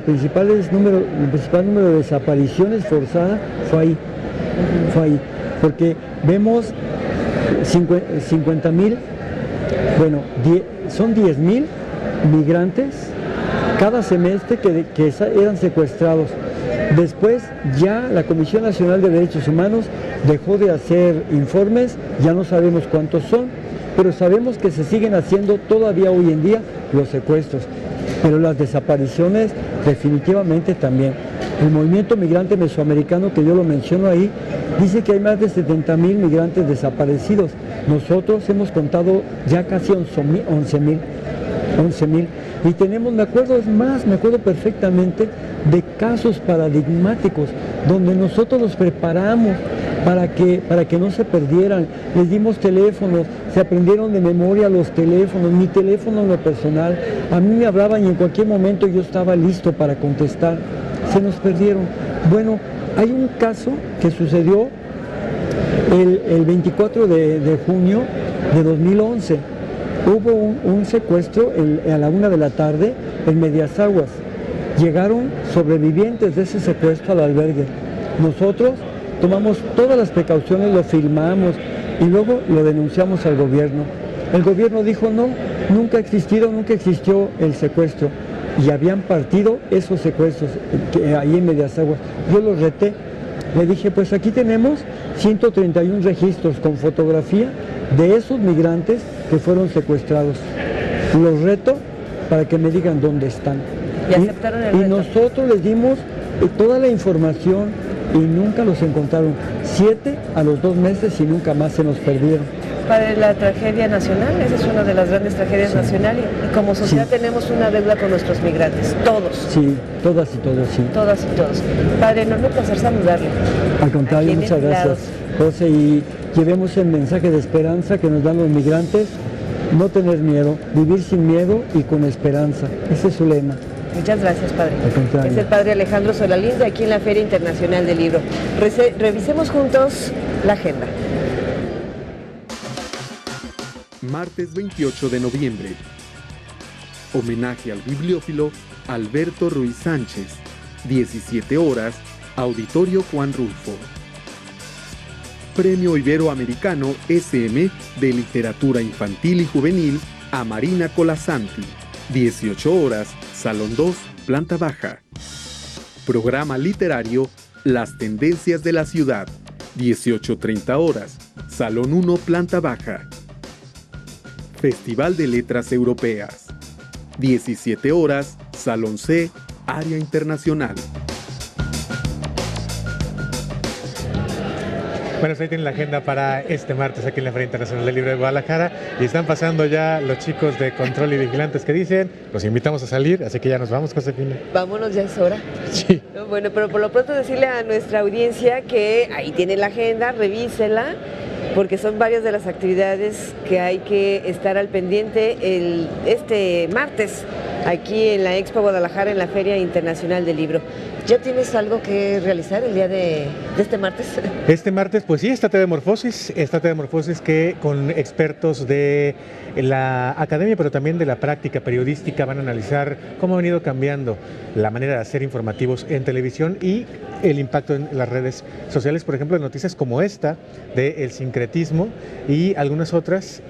principal número de desapariciones forzadas fue ahí. Porque vemos 50,000, bueno, son 10,000 migrantes cada semestre que eran secuestrados. Después ya la Comisión Nacional de Derechos Humanos dejó de hacer informes, ya no sabemos cuántos son, pero sabemos que se siguen haciendo todavía hoy en día los secuestros. Pero las desapariciones definitivamente también. El movimiento migrante mesoamericano, que yo lo menciono ahí, dice que hay más de 70,000 migrantes desaparecidos. Nosotros hemos contado ya casi 11,000. Y tenemos, me acuerdo perfectamente de casos paradigmáticos donde nosotros los preparamos para que no se perdieran. Les dimos teléfonos, se aprendieron de memoria los teléfonos, mi teléfono en lo personal. A mí me hablaban y en cualquier momento yo estaba listo para contestar. Se nos perdieron. Bueno, hay un caso que sucedió el 24 de junio de 2011. Hubo un secuestro a la 1 de la tarde en Medias Aguas. Llegaron sobrevivientes de ese secuestro al albergue. Nosotros tomamos todas las precauciones, lo filmamos y luego lo denunciamos al gobierno. El gobierno dijo no, nunca existió el secuestro. Y habían partido esos secuestros ahí en Medias Aguas. Yo los reté. Le dije, pues aquí tenemos 131 registros con fotografía de esos migrantes que fueron secuestrados. Los reto para que me digan dónde están. Y aceptaron el reto. Y nosotros les dimos toda la información y nunca los encontraron. 7 a los 2 meses y nunca más se nos perdieron. Padre, la tragedia nacional, esa es una de las grandes tragedias nacionales, y como sociedad tenemos una deuda con nuestros migrantes, todos. Sí, todas y todos, sí. Todas y todos. Padre, enorme placer saludarle. Al contrario, muchas gracias, José, y llevemos el mensaje de esperanza que nos dan los migrantes, no tener miedo, vivir sin miedo y con esperanza. Ese es su lema. Muchas gracias, Padre. Al contrario. Es el Padre Alejandro Solalinde, aquí en la Feria Internacional del Libro. Revisemos juntos la agenda. Martes 28 de noviembre. Homenaje al bibliófilo Alberto Ruiz Sánchez. 17 horas, Auditorio Juan Rulfo. Premio Iberoamericano SM de Literatura Infantil y Juvenil a Marina Colasanti. 18 horas, Salón 2, planta baja. Programa literario Las Tendencias de la Ciudad. 18:30 horas, Salón 1, planta baja. Festival de Letras Europeas. 17 horas, Salón C, área internacional. Bueno, pues ahí tienen la agenda para este martes aquí en la Feria Internacional del Libro de Guadalajara y están pasando ya los chicos de Control y Vigilantes que dicen, los invitamos a salir, así que ya nos vamos, Josefina. Vámonos, ya es hora. Sí. Bueno, pero por lo pronto decirle a nuestra audiencia que ahí tiene la agenda, revísela, porque son varias de las actividades que hay que estar al pendiente este martes aquí en la Expo Guadalajara, en la Feria Internacional del Libro. ¿Ya tienes algo que realizar el día de este martes? Este martes, pues sí, esta TV Morfosis que con expertos de la academia, pero también de la práctica periodística, van a analizar cómo ha venido cambiando la manera de hacer informativos en televisión y el impacto en las redes sociales, por ejemplo, de noticias como esta, del sincretismo y algunas otras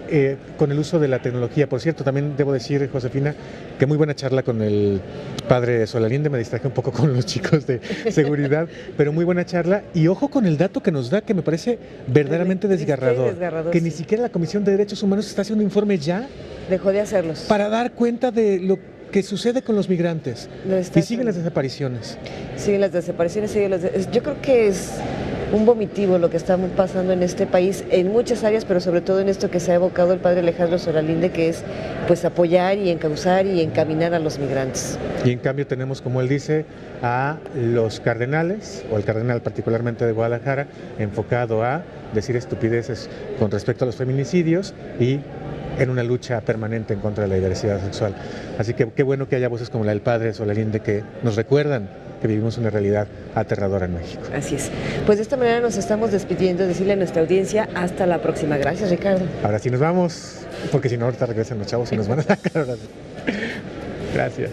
con el uso de la tecnología. Por cierto, también debo decir, Josefina, que muy buena charla con el padre Solalinde, me distraje un poco con los chicos de seguridad, pero muy buena charla y ojo con el dato que nos da, que me parece verdaderamente desgarrador, que ni siquiera la Comisión de Derechos Humanos está haciendo informes ya. Dejó de hacerlos. Para dar cuenta de lo que sucede con los migrantes. Y siguen las desapariciones. Siguen las desapariciones, yo creo que es un vomitivo lo que está pasando en este país, en muchas áreas, pero sobre todo en esto que se ha evocado el padre Alejandro Solalinde, que es pues apoyar y encauzar y encaminar a los migrantes. Y en cambio tenemos, como él dice, a los cardenales, o el cardenal particularmente de Guadalajara, enfocado a decir estupideces con respecto a los feminicidios y en una lucha permanente en contra de la diversidad sexual. Así que qué bueno que haya voces como la del padre Solalinde que nos recuerdan que vivimos una realidad aterradora en México. Así es. Pues de esta manera nos estamos despidiendo, decirle a nuestra audiencia hasta la próxima. Gracias, Ricardo. Ahora sí nos vamos, porque si no ahorita regresan los chavos y nos van a sacar. Gracias.